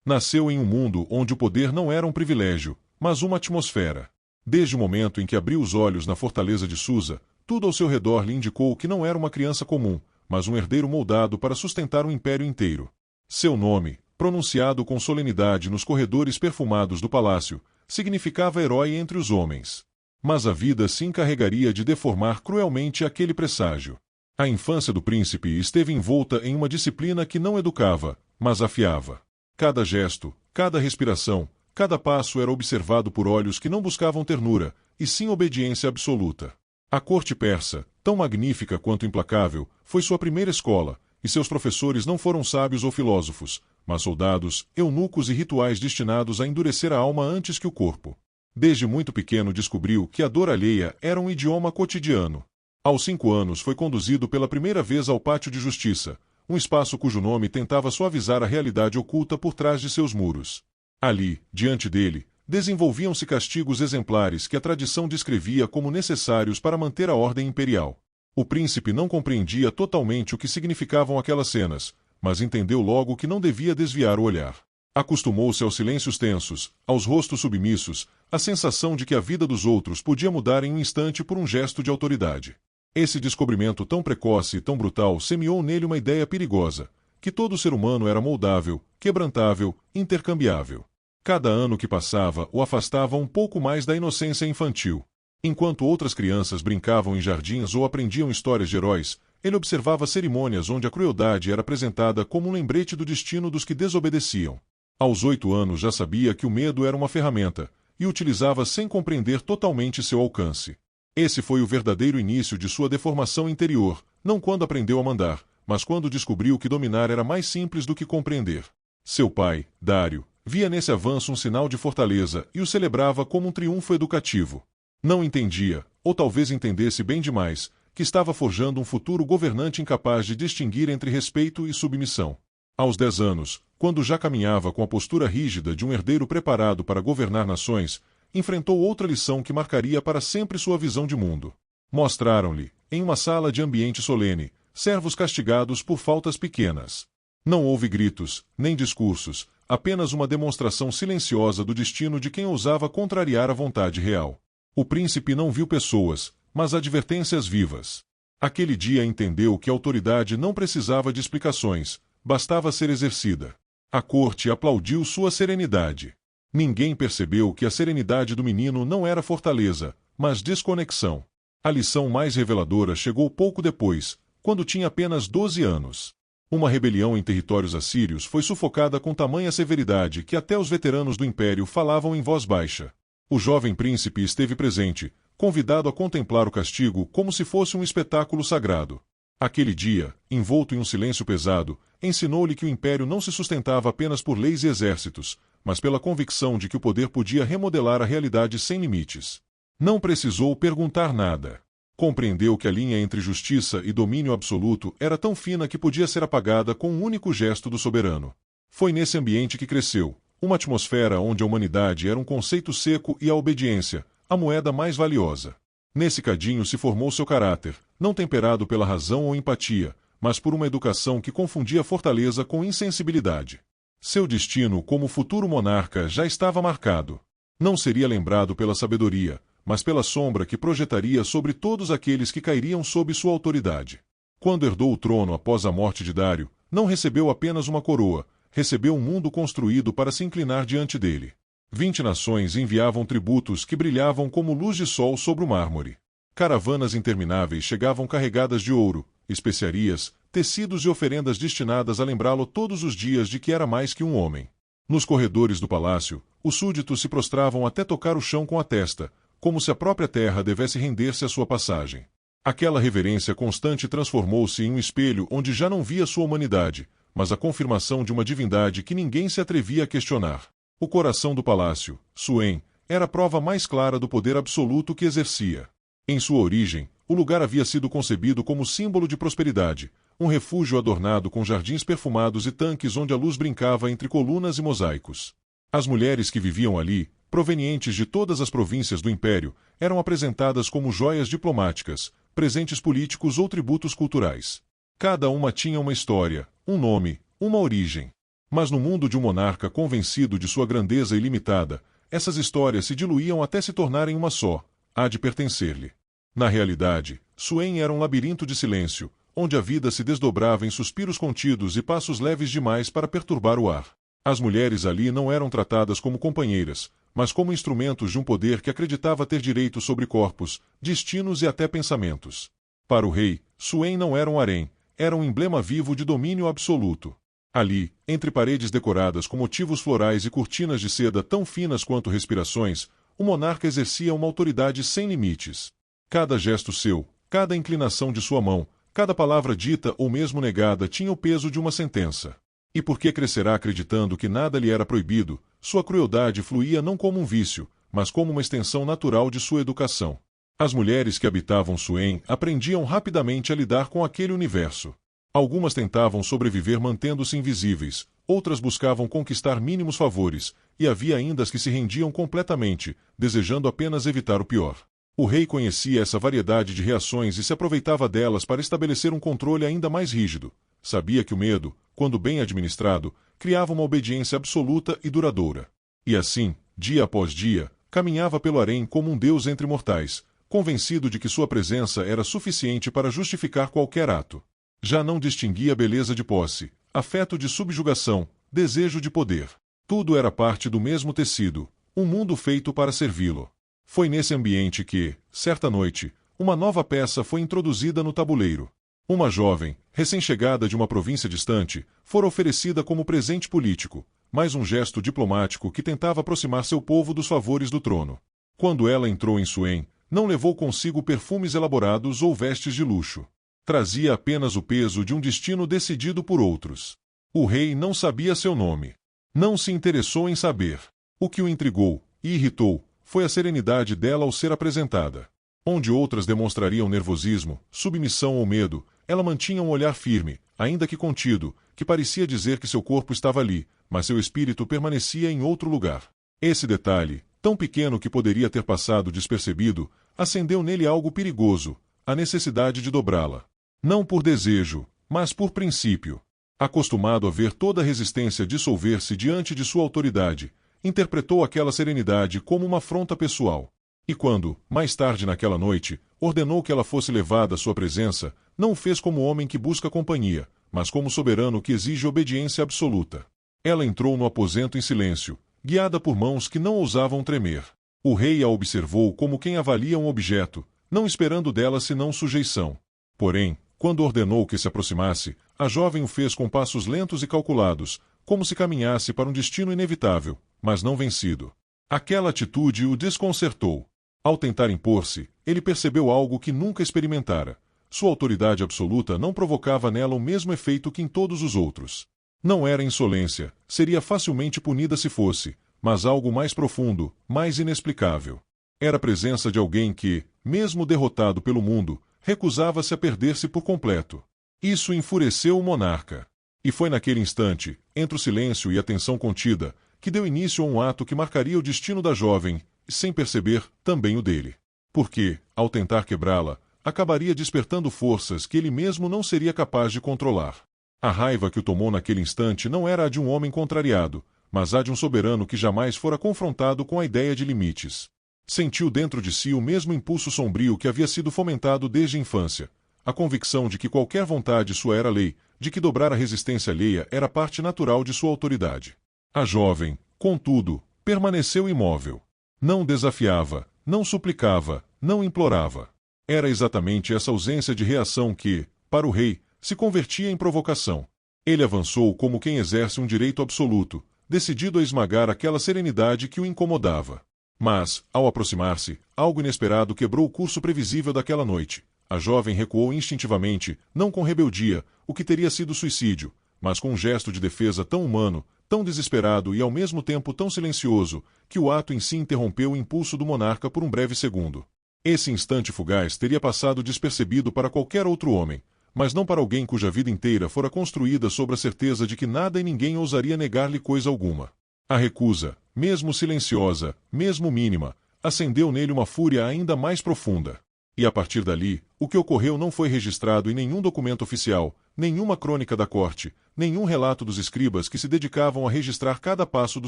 Nasceu em um mundo onde o poder não era um privilégio, mas uma atmosfera. Desde o momento em que abriu os olhos na fortaleza de Susa, tudo ao seu redor lhe indicou que não era uma criança comum, mas um herdeiro moldado para sustentar um império inteiro. Seu nome, pronunciado com solenidade nos corredores perfumados do palácio, significava herói entre os homens. Mas a vida se encarregaria de deformar cruelmente aquele presságio. A infância do príncipe esteve envolta em uma disciplina que não educava, mas afiava. Cada gesto, cada respiração, cada passo era observado por olhos que não buscavam ternura, e sim obediência absoluta. A corte persa, tão magnífica quanto implacável, foi sua primeira escola, e seus professores não foram sábios ou filósofos, mas soldados, eunucos e rituais destinados a endurecer a alma antes que o corpo. Desde muito pequeno descobriu que a dor alheia era um idioma cotidiano. Aos 5 anos foi conduzido pela primeira vez ao Pátio de Justiça, um espaço cujo nome tentava suavizar a realidade oculta por trás de seus muros. Ali, diante dele, desenvolviam-se castigos exemplares que a tradição descrevia como necessários para manter a ordem imperial. O príncipe não compreendia totalmente o que significavam aquelas cenas, mas entendeu logo que não devia desviar o olhar. Acostumou-se aos silêncios tensos, aos rostos submissos, à sensação de que a vida dos outros podia mudar em um instante por um gesto de autoridade. Esse descobrimento tão precoce e tão brutal semeou nele uma ideia perigosa, que todo ser humano era moldável, quebrantável, intercambiável. Cada ano que passava o afastava um pouco mais da inocência infantil. Enquanto outras crianças brincavam em jardins ou aprendiam histórias de heróis, ele observava cerimônias onde a crueldade era apresentada como um lembrete do destino dos que desobedeciam. Aos 8 anos já sabia que o medo era uma ferramenta, e utilizava sem compreender totalmente seu alcance. Esse foi o verdadeiro início de sua deformação interior, não quando aprendeu a mandar, mas quando descobriu que dominar era mais simples do que compreender. Seu pai, Dário, via nesse avanço um sinal de fortaleza e o celebrava como um triunfo educativo. Não entendia, ou talvez entendesse bem demais, que estava forjando um futuro governante incapaz de distinguir entre respeito e submissão. Aos 10 anos, quando já caminhava com a postura rígida de um herdeiro preparado para governar nações, enfrentou outra lição que marcaria para sempre sua visão de mundo. Mostraram-lhe, em uma sala de ambiente solene, servos castigados por faltas pequenas. Não houve gritos, nem discursos, apenas uma demonstração silenciosa do destino de quem ousava contrariar a vontade real. O príncipe não viu pessoas, mas advertências vivas. Aquele dia entendeu que a autoridade não precisava de explicações, bastava ser exercida. A corte aplaudiu sua serenidade. Ninguém percebeu que a serenidade do menino não era fortaleza, mas desconexão. A lição mais reveladora chegou pouco depois, quando tinha apenas 12 anos. Uma rebelião em territórios assírios foi sufocada com tamanha severidade que até os veteranos do império falavam em voz baixa. O jovem príncipe esteve presente, convidado a contemplar o castigo como se fosse um espetáculo sagrado. Aquele dia, envolto em um silêncio pesado, ensinou-lhe que o império não se sustentava apenas por leis e exércitos, mas pela convicção de que o poder podia remodelar a realidade sem limites. Não precisou perguntar nada. Compreendeu que a linha entre justiça e domínio absoluto era tão fina que podia ser apagada com um único gesto do soberano. Foi nesse ambiente que cresceu, uma atmosfera onde a humanidade era um conceito seco e a obediência, a moeda mais valiosa. Nesse cadinho se formou seu caráter, não temperado pela razão ou empatia, mas por uma educação que confundia fortaleza com insensibilidade. Seu destino como futuro monarca já estava marcado. Não seria lembrado pela sabedoria, mas pela sombra que projetaria sobre todos aqueles que cairiam sob sua autoridade. Quando herdou o trono após a morte de Dário, não recebeu apenas uma coroa, recebeu um mundo construído para se inclinar diante dele. 20 nações enviavam tributos que brilhavam como luz de sol sobre o mármore. Caravanas intermináveis chegavam carregadas de ouro, especiarias, tecidos e oferendas destinadas a lembrá-lo todos os dias de que era mais que um homem. Nos corredores do palácio, os súditos se prostravam até tocar o chão com a testa, como se a própria terra devesse render-se à sua passagem. Aquela reverência constante transformou-se em um espelho onde já não via sua humanidade, mas a confirmação de uma divindade que ninguém se atrevia a questionar. O coração do palácio, Suém, era a prova mais clara do poder absoluto que exercia. Em sua origem, o lugar havia sido concebido como símbolo de prosperidade, um refúgio adornado com jardins perfumados e tanques onde a luz brincava entre colunas e mosaicos. As mulheres que viviam ali, provenientes de todas as províncias do império, eram apresentadas como joias diplomáticas, presentes políticos ou tributos culturais. Cada uma tinha uma história, um nome, uma origem. Mas no mundo de um monarca convencido de sua grandeza ilimitada, essas histórias se diluíam até se tornarem uma só, a de pertencer-lhe. Na realidade, Suen era um labirinto de silêncio, onde a vida se desdobrava em suspiros contidos e passos leves demais para perturbar o ar. As mulheres ali não eram tratadas como companheiras, mas como instrumentos de um poder que acreditava ter direito sobre corpos, destinos e até pensamentos. Para o rei, Suen não era um harém, era um emblema vivo de domínio absoluto. Ali, entre paredes decoradas com motivos florais e cortinas de seda tão finas quanto respirações, o monarca exercia uma autoridade sem limites. Cada gesto seu, cada inclinação de sua mão, cada palavra dita ou mesmo negada tinha o peso de uma sentença. E porque crescerá acreditando que nada lhe era proibido, sua crueldade fluía não como um vício, mas como uma extensão natural de sua educação. As mulheres que habitavam Suen aprendiam rapidamente a lidar com aquele universo. Algumas tentavam sobreviver mantendo-se invisíveis, outras buscavam conquistar mínimos favores, e havia ainda as que se rendiam completamente, desejando apenas evitar o pior. O rei conhecia essa variedade de reações e se aproveitava delas para estabelecer um controle ainda mais rígido. Sabia que o medo, quando bem administrado, criava uma obediência absoluta e duradoura. E assim, dia após dia, caminhava pelo harém como um deus entre mortais, convencido de que sua presença era suficiente para justificar qualquer ato. Já não distinguia beleza de posse, afeto de subjugação, desejo de poder. Tudo era parte do mesmo tecido, um mundo feito para servi-lo. Foi nesse ambiente que, certa noite, uma nova peça foi introduzida no tabuleiro. Uma jovem, recém-chegada de uma província distante, fora oferecida como presente político, mais um gesto diplomático que tentava aproximar seu povo dos favores do trono. Quando ela entrou em Suen, não levou consigo perfumes elaborados ou vestes de luxo. Trazia apenas o peso de um destino decidido por outros. O rei não sabia seu nome. Não se interessou em saber. O que o intrigou e irritou foi a serenidade dela ao ser apresentada. Onde outras demonstrariam nervosismo, submissão ou medo, ela mantinha um olhar firme, ainda que contido, que parecia dizer que seu corpo estava ali, mas seu espírito permanecia em outro lugar. Esse detalhe, tão pequeno que poderia ter passado despercebido, acendeu nele algo perigoso, a necessidade de dobrá-la. Não por desejo, mas por princípio. Acostumado a ver toda a resistência dissolver-se diante de sua autoridade, interpretou aquela serenidade como uma afronta pessoal. E quando, mais tarde naquela noite, ordenou que ela fosse levada à sua presença, não o fez como homem que busca companhia, mas como soberano que exige obediência absoluta. Ela entrou no aposento em silêncio, guiada por mãos que não ousavam tremer. O rei a observou como quem avalia um objeto, não esperando dela senão sujeição. Porém, quando ordenou que se aproximasse, a jovem o fez com passos lentos e calculados, como se caminhasse para um destino inevitável, mas não vencido. Aquela atitude o desconcertou. Ao tentar impor-se, ele percebeu algo que nunca experimentara. Sua autoridade absoluta não provocava nela o mesmo efeito que em todos os outros. Não era insolência, seria facilmente punida se fosse, mas algo mais profundo, mais inexplicável. Era a presença de alguém que, mesmo derrotado pelo mundo, recusava-se a perder-se por completo. Isso enfureceu o monarca. E foi naquele instante, entre o silêncio e a tensão contida, que deu início a um ato que marcaria o destino da jovem, e, sem perceber, também o dele. Porque, ao tentar quebrá-la, acabaria despertando forças que ele mesmo não seria capaz de controlar. A raiva que o tomou naquele instante não era a de um homem contrariado, mas a de um soberano que jamais fora confrontado com a ideia de limites. Sentiu dentro de si o mesmo impulso sombrio que havia sido fomentado desde a infância, a convicção de que qualquer vontade sua era lei, de que dobrar a resistência alheia era parte natural de sua autoridade. A jovem, contudo, permaneceu imóvel. Não desafiava, não suplicava, não implorava. Era exatamente essa ausência de reação que, para o rei, se convertia em provocação. Ele avançou como quem exerce um direito absoluto, decidido a esmagar aquela serenidade que o incomodava. Mas, ao aproximar-se, algo inesperado quebrou o curso previsível daquela noite. A jovem recuou instintivamente, não com rebeldia, o que teria sido suicídio, mas com um gesto de defesa tão humano, tão desesperado e ao mesmo tempo tão silencioso, que o ato em si interrompeu o impulso do monarca por um breve segundo. Esse instante fugaz teria passado despercebido para qualquer outro homem, mas não para alguém cuja vida inteira fora construída sobre a certeza de que nada e ninguém ousaria negar-lhe coisa alguma. A recusa, mesmo silenciosa, mesmo mínima, acendeu nele uma fúria ainda mais profunda. E a partir dali, o que ocorreu não foi registrado em nenhum documento oficial, nenhuma crônica da corte, nenhum relato dos escribas que se dedicavam a registrar cada passo do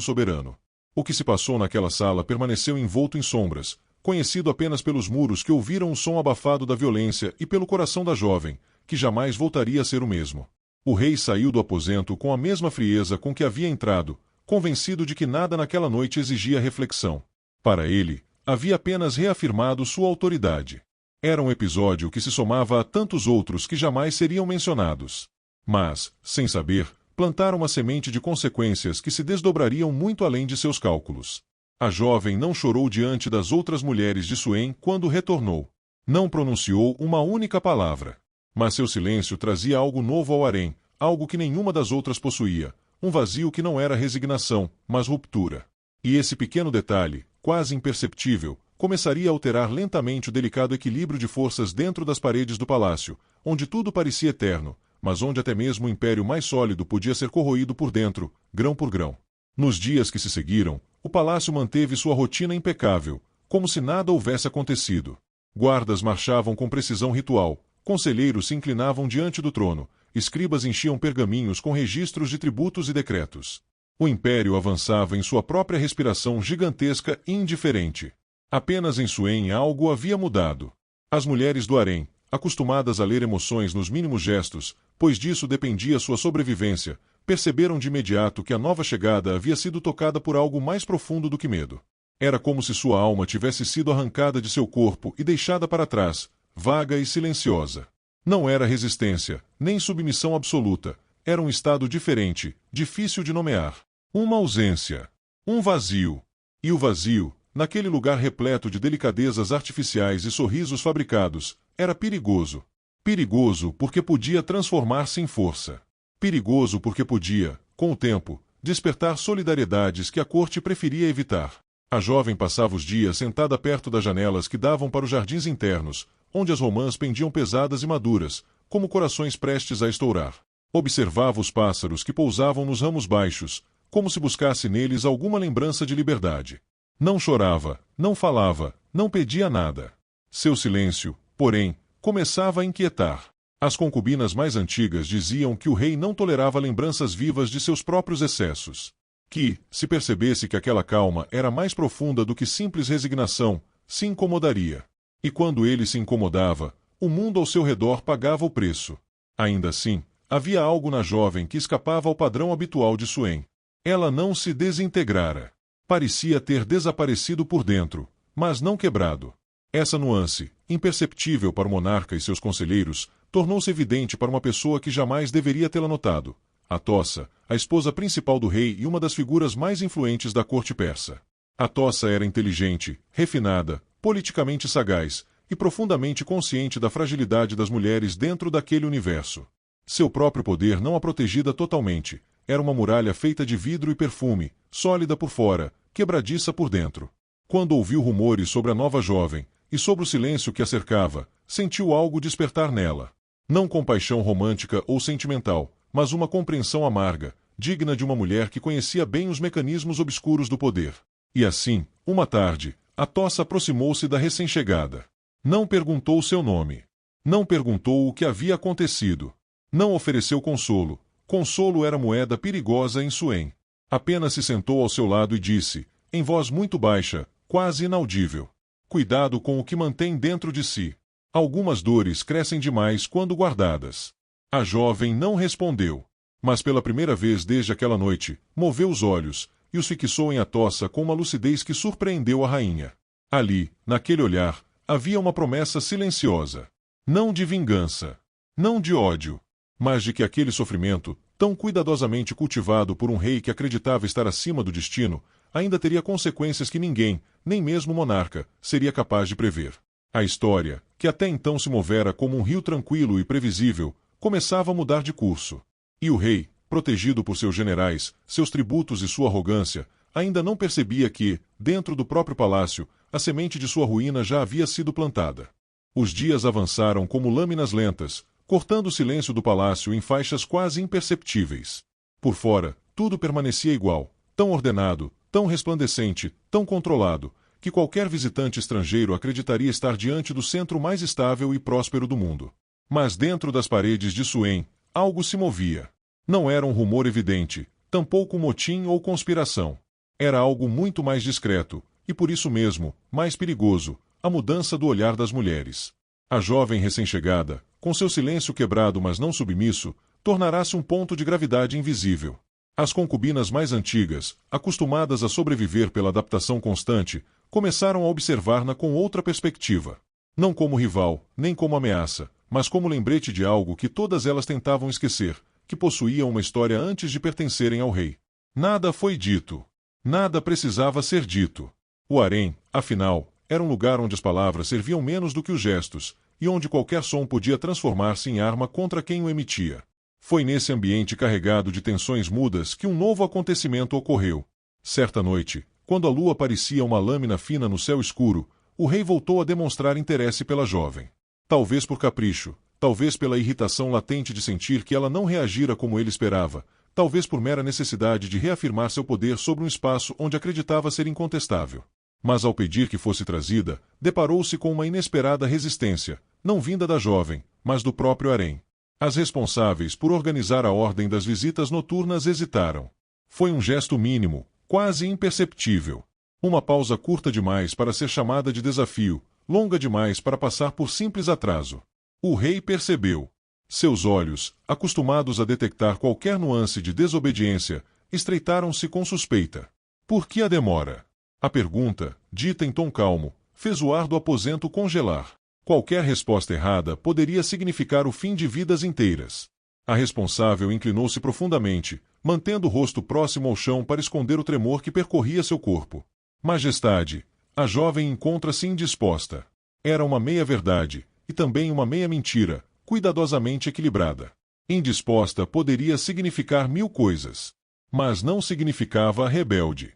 soberano. O que se passou naquela sala permaneceu envolto em sombras, conhecido apenas pelos muros que ouviram o som abafado da violência e pelo coração da jovem, que jamais voltaria a ser o mesmo. O rei saiu do aposento com a mesma frieza com que havia entrado, convencido de que nada naquela noite exigia reflexão. Para ele, havia apenas reafirmado sua autoridade. Era um episódio que se somava a tantos outros que jamais seriam mencionados. Mas, sem saber, plantaram uma semente de consequências que se desdobrariam muito além de seus cálculos. A jovem não chorou diante das outras mulheres de Suém quando retornou. Não pronunciou uma única palavra. Mas seu silêncio trazia algo novo ao harém, algo que nenhuma das outras possuía, um vazio que não era resignação, mas ruptura. E esse pequeno detalhe, quase imperceptível, começaria a alterar lentamente o delicado equilíbrio de forças dentro das paredes do palácio, onde tudo parecia eterno, mas onde até mesmo o império mais sólido podia ser corroído por dentro, grão por grão. Nos dias que se seguiram, o palácio manteve sua rotina impecável, como se nada houvesse acontecido. Guardas marchavam com precisão ritual, conselheiros se inclinavam diante do trono, escribas enchiam pergaminhos com registros de tributos e decretos. O império avançava em sua própria respiração gigantesca e indiferente. Apenas em Suém algo havia mudado. As mulheres do harém, acostumadas a ler emoções nos mínimos gestos, pois disso dependia sua sobrevivência, perceberam de imediato que a nova chegada havia sido tocada por algo mais profundo do que medo. Era como se sua alma tivesse sido arrancada de seu corpo e deixada para trás, vaga e silenciosa. Não era resistência, nem submissão absoluta. Era um estado diferente, difícil de nomear. Uma ausência. Um vazio. E o vazio, naquele lugar repleto de delicadezas artificiais e sorrisos fabricados, era perigoso. Perigoso porque podia transformar-se em força. Perigoso porque podia, com o tempo, despertar solidariedades que a corte preferia evitar. A jovem passava os dias sentada perto das janelas que davam para os jardins internos, onde as romãs pendiam pesadas e maduras, como corações prestes a estourar. Observava os pássaros que pousavam nos ramos baixos, como se buscasse neles alguma lembrança de liberdade. Não chorava, não falava, não pedia nada. Seu silêncio, porém, começava a inquietar. As concubinas mais antigas diziam que o rei não tolerava lembranças vivas de seus próprios excessos. Que, se percebesse que aquela calma era mais profunda do que simples resignação, se incomodaria. E quando ele se incomodava, o mundo ao seu redor pagava o preço. Ainda assim, havia algo na jovem que escapava ao padrão habitual de Suém. Ela não se desintegrara. Parecia ter desaparecido por dentro, mas não quebrado. Essa nuance, imperceptível para o monarca e seus conselheiros, tornou-se evidente para uma pessoa que jamais deveria tê-la notado. Atossa, a esposa principal do rei e uma das figuras mais influentes da corte persa. Atossa era inteligente, refinada, politicamente sagaz e profundamente consciente da fragilidade das mulheres dentro daquele universo. Seu próprio poder não a protegida totalmente. Era uma muralha feita de vidro e perfume, sólida por fora, quebradiça por dentro. Quando ouviu rumores sobre a nova jovem, e sobre o silêncio que a cercava, sentiu algo despertar nela. Não compaixão romântica ou sentimental, mas uma compreensão amarga, digna de uma mulher que conhecia bem os mecanismos obscuros do poder. E assim, uma tarde, Atossa aproximou-se da recém-chegada. Não perguntou seu nome. Não perguntou o que havia acontecido. Não ofereceu consolo. Consolo era moeda perigosa em Suém. Apenas se sentou ao seu lado e disse, em voz muito baixa, quase inaudível: cuidado com o que mantém dentro de si. Algumas dores crescem demais quando guardadas. A jovem não respondeu, mas pela primeira vez desde aquela noite, moveu os olhos e os fixou em Atossa com uma lucidez que surpreendeu a rainha. Ali, naquele olhar, havia uma promessa silenciosa. Não de vingança, não de ódio, mas de que aquele sofrimento, tão cuidadosamente cultivado por um rei que acreditava estar acima do destino, ainda teria consequências que ninguém, nem mesmo o monarca, seria capaz de prever. A história, que até então se movera como um rio tranquilo e previsível, começava a mudar de curso. E o rei, protegido por seus generais, seus tributos e sua arrogância, ainda não percebia que, dentro do próprio palácio, a semente de sua ruína já havia sido plantada. Os dias avançaram como lâminas lentas, cortando o silêncio do palácio em faixas quase imperceptíveis. Por fora, tudo permanecia igual, tão ordenado, tão resplandecente, tão controlado, que qualquer visitante estrangeiro acreditaria estar diante do centro mais estável e próspero do mundo. Mas dentro das paredes de Suém, algo se movia. Não era um rumor evidente, tampouco motim ou conspiração. Era algo muito mais discreto, e por isso mesmo, mais perigoso, a mudança do olhar das mulheres. A jovem recém-chegada, com seu silêncio quebrado mas não submisso, tornará-se um ponto de gravidade invisível. As concubinas mais antigas, acostumadas a sobreviver pela adaptação constante, começaram a observar-na com outra perspectiva. Não como rival, nem como ameaça, mas como lembrete de algo que todas elas tentavam esquecer, que possuía uma história antes de pertencerem ao rei. Nada foi dito. Nada precisava ser dito. O harém, afinal, era um lugar onde as palavras serviam menos do que os gestos, e onde qualquer som podia transformar-se em arma contra quem o emitia. Foi nesse ambiente carregado de tensões mudas que um novo acontecimento ocorreu. Certa noite, quando a lua parecia uma lâmina fina no céu escuro, o rei voltou a demonstrar interesse pela jovem. Talvez por capricho, talvez pela irritação latente de sentir que ela não reagira como ele esperava, talvez por mera necessidade de reafirmar seu poder sobre um espaço onde acreditava ser incontestável. Mas ao pedir que fosse trazida, deparou-se com uma inesperada resistência, não vinda da jovem, mas do próprio harém. As responsáveis por organizar a ordem das visitas noturnas hesitaram. Foi um gesto mínimo, quase imperceptível. Uma pausa curta demais para ser chamada de desafio, longa demais para passar por simples atraso. O rei percebeu. Seus olhos, acostumados a detectar qualquer nuance de desobediência, estreitaram-se com suspeita. Por que a demora? A pergunta, dita em tom calmo, fez o ar do aposento congelar. Qualquer resposta errada poderia significar o fim de vidas inteiras. A responsável inclinou-se profundamente, mantendo o rosto próximo ao chão para esconder o tremor que percorria seu corpo. Majestade, a jovem encontra-se indisposta. Era uma meia-verdade, e também uma meia-mentira, cuidadosamente equilibrada. Indisposta poderia significar mil coisas. Mas não significava rebelde.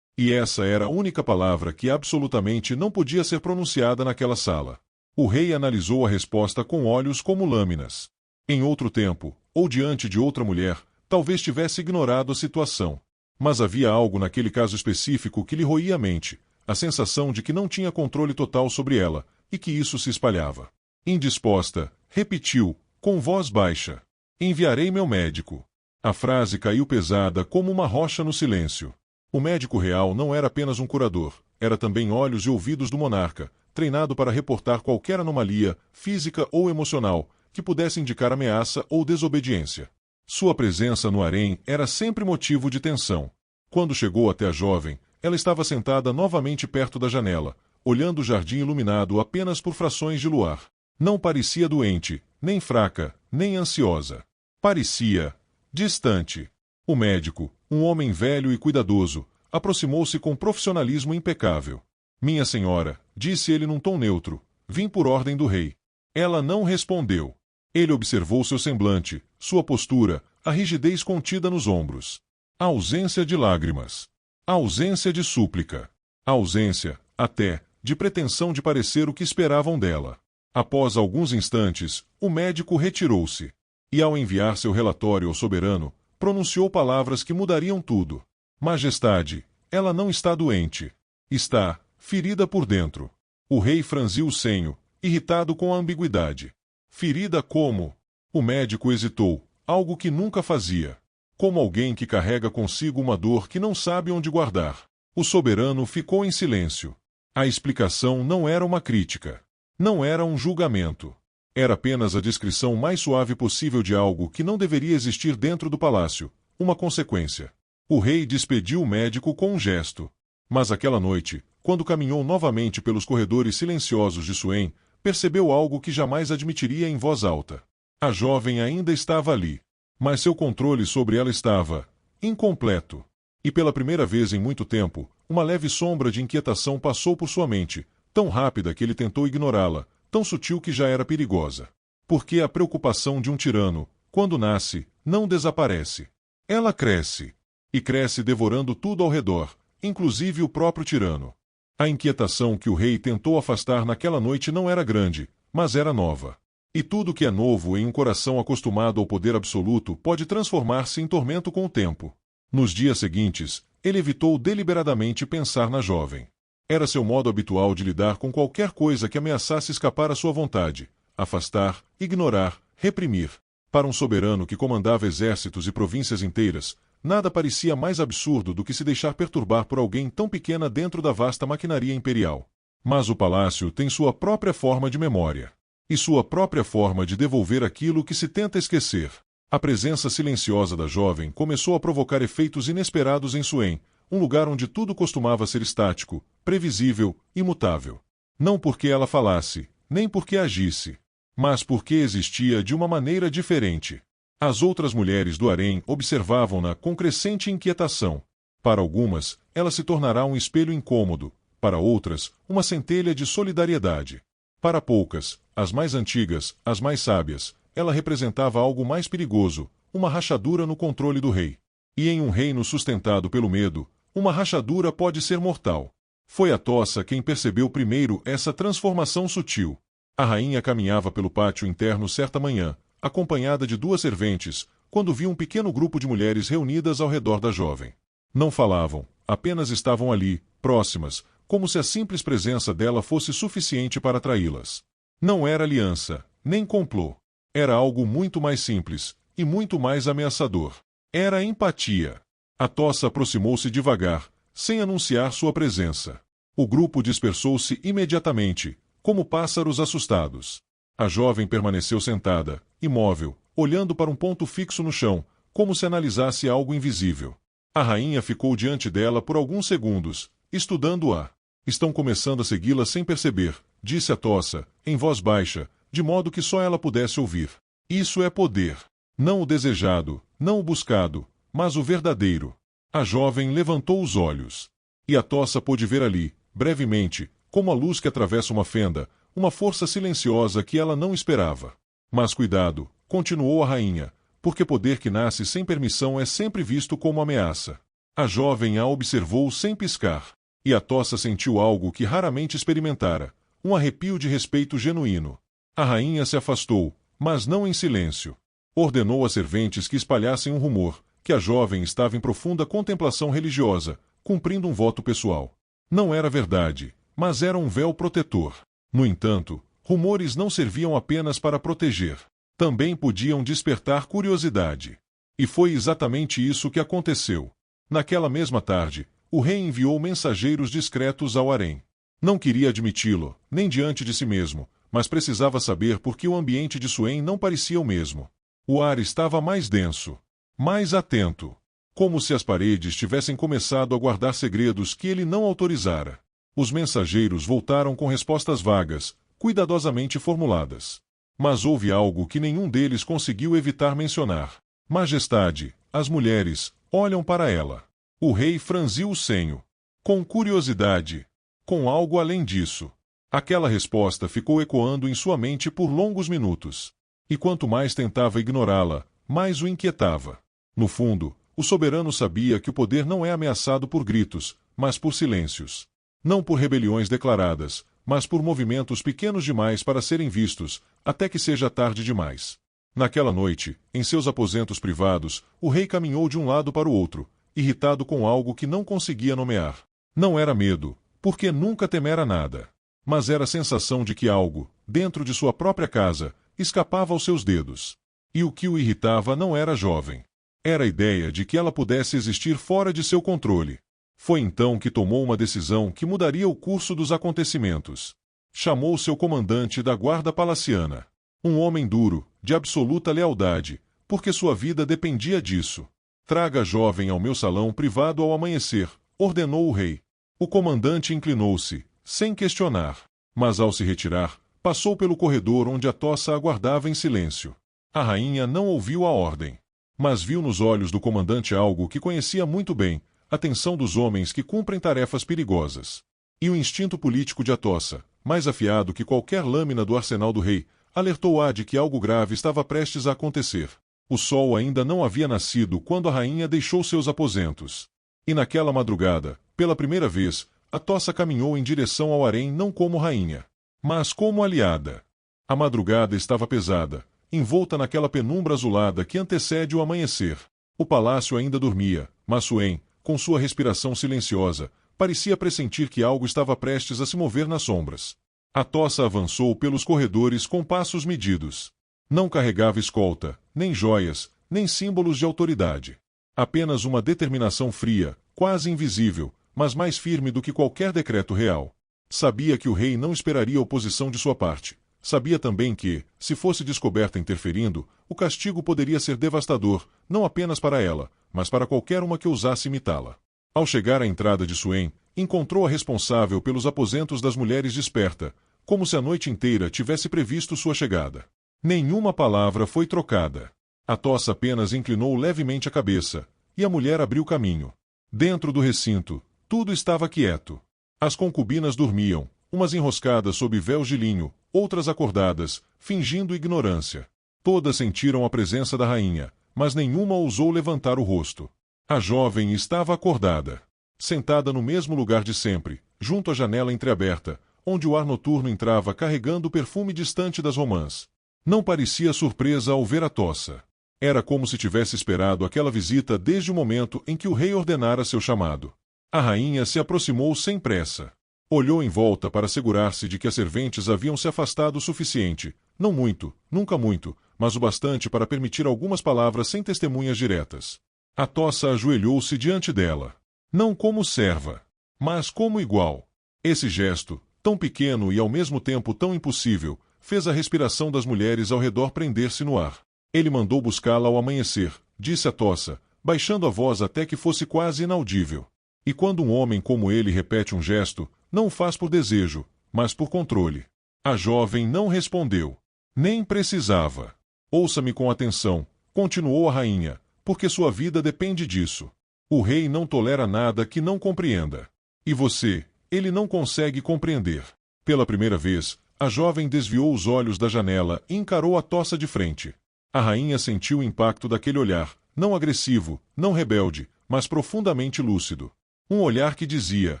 E essa era a única palavra que absolutamente não podia ser pronunciada naquela sala. O rei analisou a resposta com olhos como lâminas. Em outro tempo, ou diante de outra mulher, talvez tivesse ignorado a situação. Mas havia algo naquele caso específico que lhe roía a mente, a sensação de que não tinha controle total sobre ela, e que isso se espalhava. Indisposta, repetiu, com voz baixa. Enviarei meu médico. A frase caiu pesada como uma rocha no silêncio. O médico real não era apenas um curador, era também olhos e ouvidos do monarca, treinado para reportar qualquer anomalia, física ou emocional, que pudesse indicar ameaça ou desobediência. Sua presença no harém era sempre motivo de tensão. Quando chegou até a jovem, ela estava sentada novamente perto da janela, olhando o jardim iluminado apenas por frações de luar. Não parecia doente, nem fraca, nem ansiosa. Parecia distante. O médico, um homem velho e cuidadoso, aproximou-se com profissionalismo impecável. Minha senhora, disse ele num tom neutro, vim por ordem do rei. Ela não respondeu. Ele observou seu semblante, sua postura, a rigidez contida nos ombros. A ausência de lágrimas. A ausência de súplica. A ausência, até, de pretensão de parecer o que esperavam dela. Após alguns instantes, o médico retirou-se. E ao enviar seu relatório ao soberano, pronunciou palavras que mudariam tudo. Majestade, ela não está doente. Está ferida por dentro. O rei franziu o senho, irritado com a ambiguidade. Ferida como? O médico hesitou, algo que nunca fazia. Como alguém que carrega consigo uma dor que não sabe onde guardar. O soberano ficou em silêncio. A explicação não era uma crítica. Não era um julgamento. Era apenas a descrição mais suave possível de algo que não deveria existir dentro do palácio, uma consequência. O rei despediu o médico com um gesto. Mas aquela noite, quando caminhou novamente pelos corredores silenciosos de Suém, percebeu algo que jamais admitiria em voz alta. A jovem ainda estava ali. Mas seu controle sobre ela estava incompleto. E pela primeira vez em muito tempo, uma leve sombra de inquietação passou por sua mente, tão rápida que ele tentou ignorá-la, tão sutil que já era perigosa. Porque a preocupação de um tirano, quando nasce, não desaparece. Ela cresce. E cresce devorando tudo ao redor, inclusive o próprio tirano. A inquietação que o rei tentou afastar naquela noite não era grande, mas era nova. E tudo que é novo em um coração acostumado ao poder absoluto pode transformar-se em tormento com o tempo. Nos dias seguintes, ele evitou deliberadamente pensar na jovem. Era seu modo habitual de lidar com qualquer coisa que ameaçasse escapar à sua vontade, afastar, ignorar, reprimir. Para um soberano que comandava exércitos e províncias inteiras, nada parecia mais absurdo do que se deixar perturbar por alguém tão pequena dentro da vasta maquinaria imperial. Mas o palácio tem sua própria forma de memória. E sua própria forma de devolver aquilo que se tenta esquecer. A presença silenciosa da jovem começou a provocar efeitos inesperados em Suen, um lugar onde tudo costumava ser estático, previsível, imutável. Não porque ela falasse, nem porque agisse, mas porque existia de uma maneira diferente. As outras mulheres do harém observavam-na com crescente inquietação. Para algumas, ela se tornará um espelho incômodo, para outras, uma centelha de solidariedade. Para poucas, as mais antigas, as mais sábias, ela representava algo mais perigoso, uma rachadura no controle do rei. E em um reino sustentado pelo medo, uma rachadura pode ser mortal. Foi Atossa quem percebeu primeiro essa transformação sutil. A rainha caminhava pelo pátio interno certa manhã, acompanhada de 2 serventes, quando viu um pequeno grupo de mulheres reunidas ao redor da jovem. Não falavam, apenas estavam ali, próximas, como se a simples presença dela fosse suficiente para atraí-las. Não era aliança, nem complô. Era algo muito mais simples, e muito mais ameaçador. Era empatia. Atossa aproximou-se devagar, sem anunciar sua presença. O grupo dispersou-se imediatamente, como pássaros assustados. A jovem permaneceu sentada, imóvel, olhando para um ponto fixo no chão, como se analisasse algo invisível. A rainha ficou diante dela por alguns segundos, estudando-a. Estão começando a segui-la sem perceber, disse Atossa, em voz baixa, de modo que só ela pudesse ouvir. Isso é poder. Não o desejado, não o buscado, mas o verdadeiro. A jovem levantou os olhos. E Atossa pôde ver ali, brevemente, como a luz que atravessa uma fenda, uma força silenciosa que ela não esperava. Mas cuidado, continuou a rainha, porque poder que nasce sem permissão é sempre visto como ameaça. A jovem a observou sem piscar. E Atossa sentiu algo que raramente experimentara, um arrepio de respeito genuíno. A rainha se afastou, mas não em silêncio. Ordenou às serventes que espalhassem um rumor, que a jovem estava em profunda contemplação religiosa, cumprindo um voto pessoal. Não era verdade, mas era um véu protetor. No entanto, rumores não serviam apenas para proteger. Também podiam despertar curiosidade. E foi exatamente isso que aconteceu. Naquela mesma tarde, o rei enviou mensageiros discretos ao harém. Não queria admiti-lo, nem diante de si mesmo, mas precisava saber por que o ambiente de Suen não parecia o mesmo. O ar estava mais denso, mais atento, como se as paredes tivessem começado a guardar segredos que ele não autorizara. Os mensageiros voltaram com respostas vagas, cuidadosamente formuladas. Mas houve algo que nenhum deles conseguiu evitar mencionar. Majestade, as mulheres olham para ela. O rei franziu o senho. Com curiosidade. Com algo além disso. Aquela resposta ficou ecoando em sua mente por longos minutos. E quanto mais tentava ignorá-la, mais o inquietava. No fundo, o soberano sabia que o poder não é ameaçado por gritos, mas por silêncios. Não por rebeliões declaradas, mas por movimentos pequenos demais para serem vistos, até que seja tarde demais. Naquela noite, em seus aposentos privados, o rei caminhou de um lado para o outro, irritado com algo que não conseguia nomear. Não era medo, porque nunca temera nada. Mas era a sensação de que algo, dentro de sua própria casa, escapava aos seus dedos. E o que o irritava não era a jovem. Era a ideia de que ela pudesse existir fora de seu controle. Foi então que tomou uma decisão que mudaria o curso dos acontecimentos. Chamou seu comandante da guarda palaciana. Um homem duro, de absoluta lealdade, porque sua vida dependia disso. Traga a jovem ao meu salão privado ao amanhecer, ordenou o rei. O comandante inclinou-se, sem questionar. Mas ao se retirar, passou pelo corredor onde Atossa aguardava em silêncio. A rainha não ouviu a ordem. Mas viu nos olhos do comandante algo que conhecia muito bem, a tensão dos homens que cumprem tarefas perigosas. E o instinto político de Atossa, mais afiado que qualquer lâmina do arsenal do rei, alertou-a de que algo grave estava prestes a acontecer. O sol ainda não havia nascido quando a rainha deixou seus aposentos. E naquela madrugada, pela primeira vez, Atossa caminhou em direção ao harém não como rainha, mas como aliada. A madrugada estava pesada, envolta naquela penumbra azulada que antecede o amanhecer. O palácio ainda dormia, mas Suen, com sua respiração silenciosa, parecia pressentir que algo estava prestes a se mover nas sombras. Atossa avançou pelos corredores com passos medidos. Não carregava escolta, nem joias, nem símbolos de autoridade. Apenas uma determinação fria, quase invisível, mas mais firme do que qualquer decreto real. Sabia que o rei não esperaria oposição de sua parte. Sabia também que, se fosse descoberta interferindo, o castigo poderia ser devastador, não apenas para ela, mas para qualquer uma que ousasse imitá-la. Ao chegar à entrada de Suém, encontrou a responsável pelos aposentos das mulheres desperta, como se a noite inteira tivesse previsto sua chegada. Nenhuma palavra foi trocada. Atossa apenas inclinou levemente a cabeça, e a mulher abriu caminho. Dentro do recinto, tudo estava quieto. As concubinas dormiam, umas enroscadas sob véus de linho, outras acordadas, fingindo ignorância. Todas sentiram a presença da rainha, mas nenhuma ousou levantar o rosto. A jovem estava acordada, sentada no mesmo lugar de sempre, junto à janela entreaberta, onde o ar noturno entrava carregando o perfume distante das romãs. Não parecia surpresa ao ver Atossa. Era como se tivesse esperado aquela visita desde o momento em que o rei ordenara seu chamado. A rainha se aproximou sem pressa. Olhou em volta para assegurar-se de que as serventes haviam se afastado o suficiente, não muito, nunca muito, mas o bastante para permitir algumas palavras sem testemunhas diretas. Atossa ajoelhou-se diante dela. Não como serva, mas como igual. Esse gesto, tão pequeno e ao mesmo tempo tão impossível, fez a respiração das mulheres ao redor prender-se no ar. Ele mandou buscá-la ao amanhecer, disse Atossa, baixando a voz até que fosse quase inaudível. E quando um homem como ele repete um gesto, não o faz por desejo, mas por controle. A jovem não respondeu. Nem precisava. Ouça-me com atenção, continuou a rainha, porque sua vida depende disso. O rei não tolera nada que não compreenda. E você, ele não consegue compreender. Pela primeira vez, a jovem desviou os olhos da janela e encarou Atossa de frente. A rainha sentiu o impacto daquele olhar, não agressivo, não rebelde, mas profundamente lúcido. Um olhar que dizia,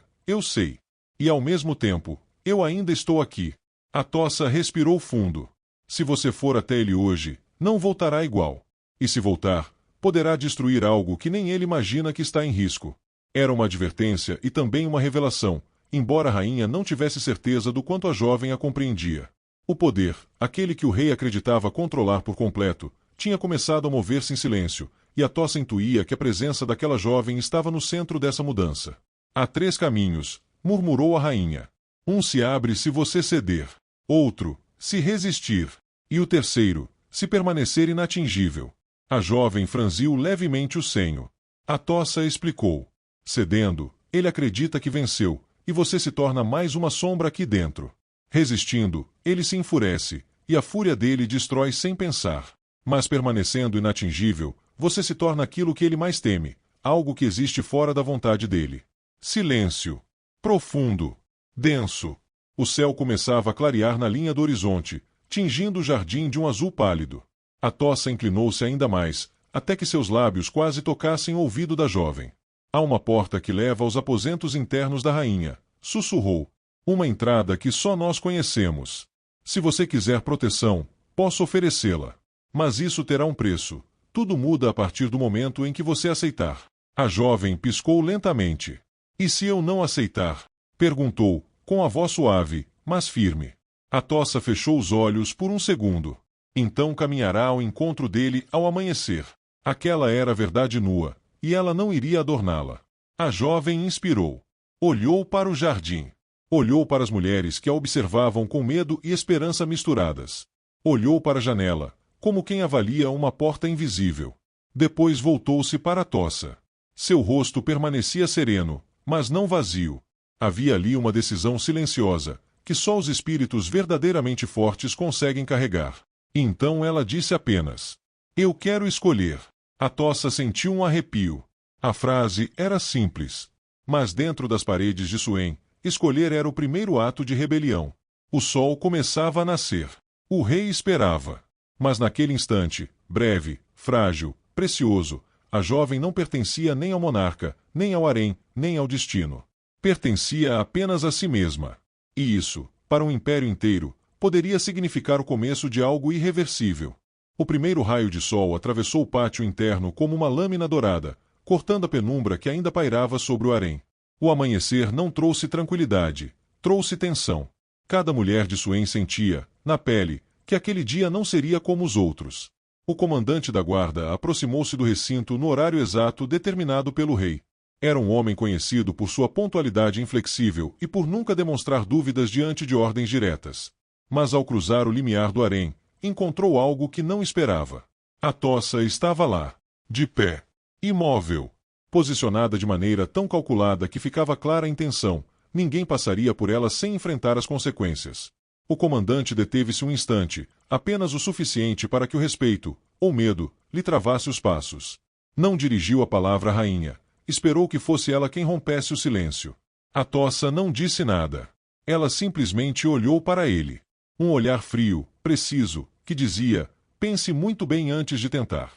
eu sei. E ao mesmo tempo, eu ainda estou aqui. Atossa respirou fundo. Se você for até ele hoje, não voltará igual. E se voltar, poderá destruir algo que nem ele imagina que está em risco. Era uma advertência e também uma revelação, embora a rainha não tivesse certeza do quanto a jovem a compreendia. O poder, aquele que o rei acreditava controlar por completo, tinha começado a mover-se em silêncio, e Atossa intuía que a presença daquela jovem estava no centro dessa mudança. Há 3 caminhos, murmurou a rainha. Um se abre se você ceder. Outro, se resistir. E o terceiro, se permanecer inatingível. A jovem franziu levemente o senho. Atossa explicou. Cedendo, ele acredita que venceu, e você se torna mais uma sombra aqui dentro. Resistindo, ele se enfurece, e a fúria dele destrói sem pensar. Mas permanecendo inatingível, você se torna aquilo que ele mais teme, algo que existe fora da vontade dele. Silêncio. Profundo. Denso. O céu começava a clarear na linha do horizonte, tingindo o jardim de um azul pálido. Atossa inclinou-se ainda mais, até que seus lábios quase tocassem o ouvido da jovem. Há uma porta que leva aos aposentos internos da rainha, sussurrou. Uma entrada que só nós conhecemos. Se você quiser proteção, posso oferecê-la. Mas isso terá um preço. Tudo muda a partir do momento em que você aceitar. A jovem piscou lentamente. E se eu não aceitar? Perguntou, com a voz suave, mas firme. Atossa fechou os olhos por um segundo. Então caminhará ao encontro dele ao amanhecer. Aquela era a verdade nua, e ela não iria adorná-la. A jovem inspirou. Olhou para o jardim. Olhou para as mulheres que a observavam com medo e esperança misturadas. Olhou para a janela, como quem avalia uma porta invisível. Depois voltou-se para Atossa. Seu rosto permanecia sereno, mas não vazio. Havia ali uma decisão silenciosa, que só os espíritos verdadeiramente fortes conseguem carregar. Então ela disse apenas: eu quero escolher. Atossa sentiu um arrepio. A frase era simples. Mas dentro das paredes de Suém, escolher era o primeiro ato de rebelião. O sol começava a nascer. O rei esperava. Mas naquele instante, breve, frágil, precioso, a jovem não pertencia nem ao monarca, nem ao harém, nem ao destino. Pertencia apenas a si mesma. E isso, para um império inteiro, poderia significar o começo de algo irreversível. O primeiro raio de sol atravessou o pátio interno como uma lâmina dourada, cortando a penumbra que ainda pairava sobre o harém. O amanhecer não trouxe tranquilidade, trouxe tensão. Cada mulher de Suen sentia, na pele, que aquele dia não seria como os outros. O comandante da guarda aproximou-se do recinto no horário exato determinado pelo rei. Era um homem conhecido por sua pontualidade inflexível e por nunca demonstrar dúvidas diante de ordens diretas. Mas ao cruzar o limiar do harém, encontrou algo que não esperava. Atossa estava lá, de pé, imóvel, posicionada de maneira tão calculada que ficava clara a intenção: ninguém passaria por ela sem enfrentar as consequências. O comandante deteve-se um instante, apenas o suficiente para que o respeito, ou medo, lhe travasse os passos. Não dirigiu a palavra à rainha. Esperou que fosse ela quem rompesse o silêncio. Atossa não disse nada. Ela simplesmente olhou para ele. Um olhar frio, preciso, que dizia: pense muito bem antes de tentar.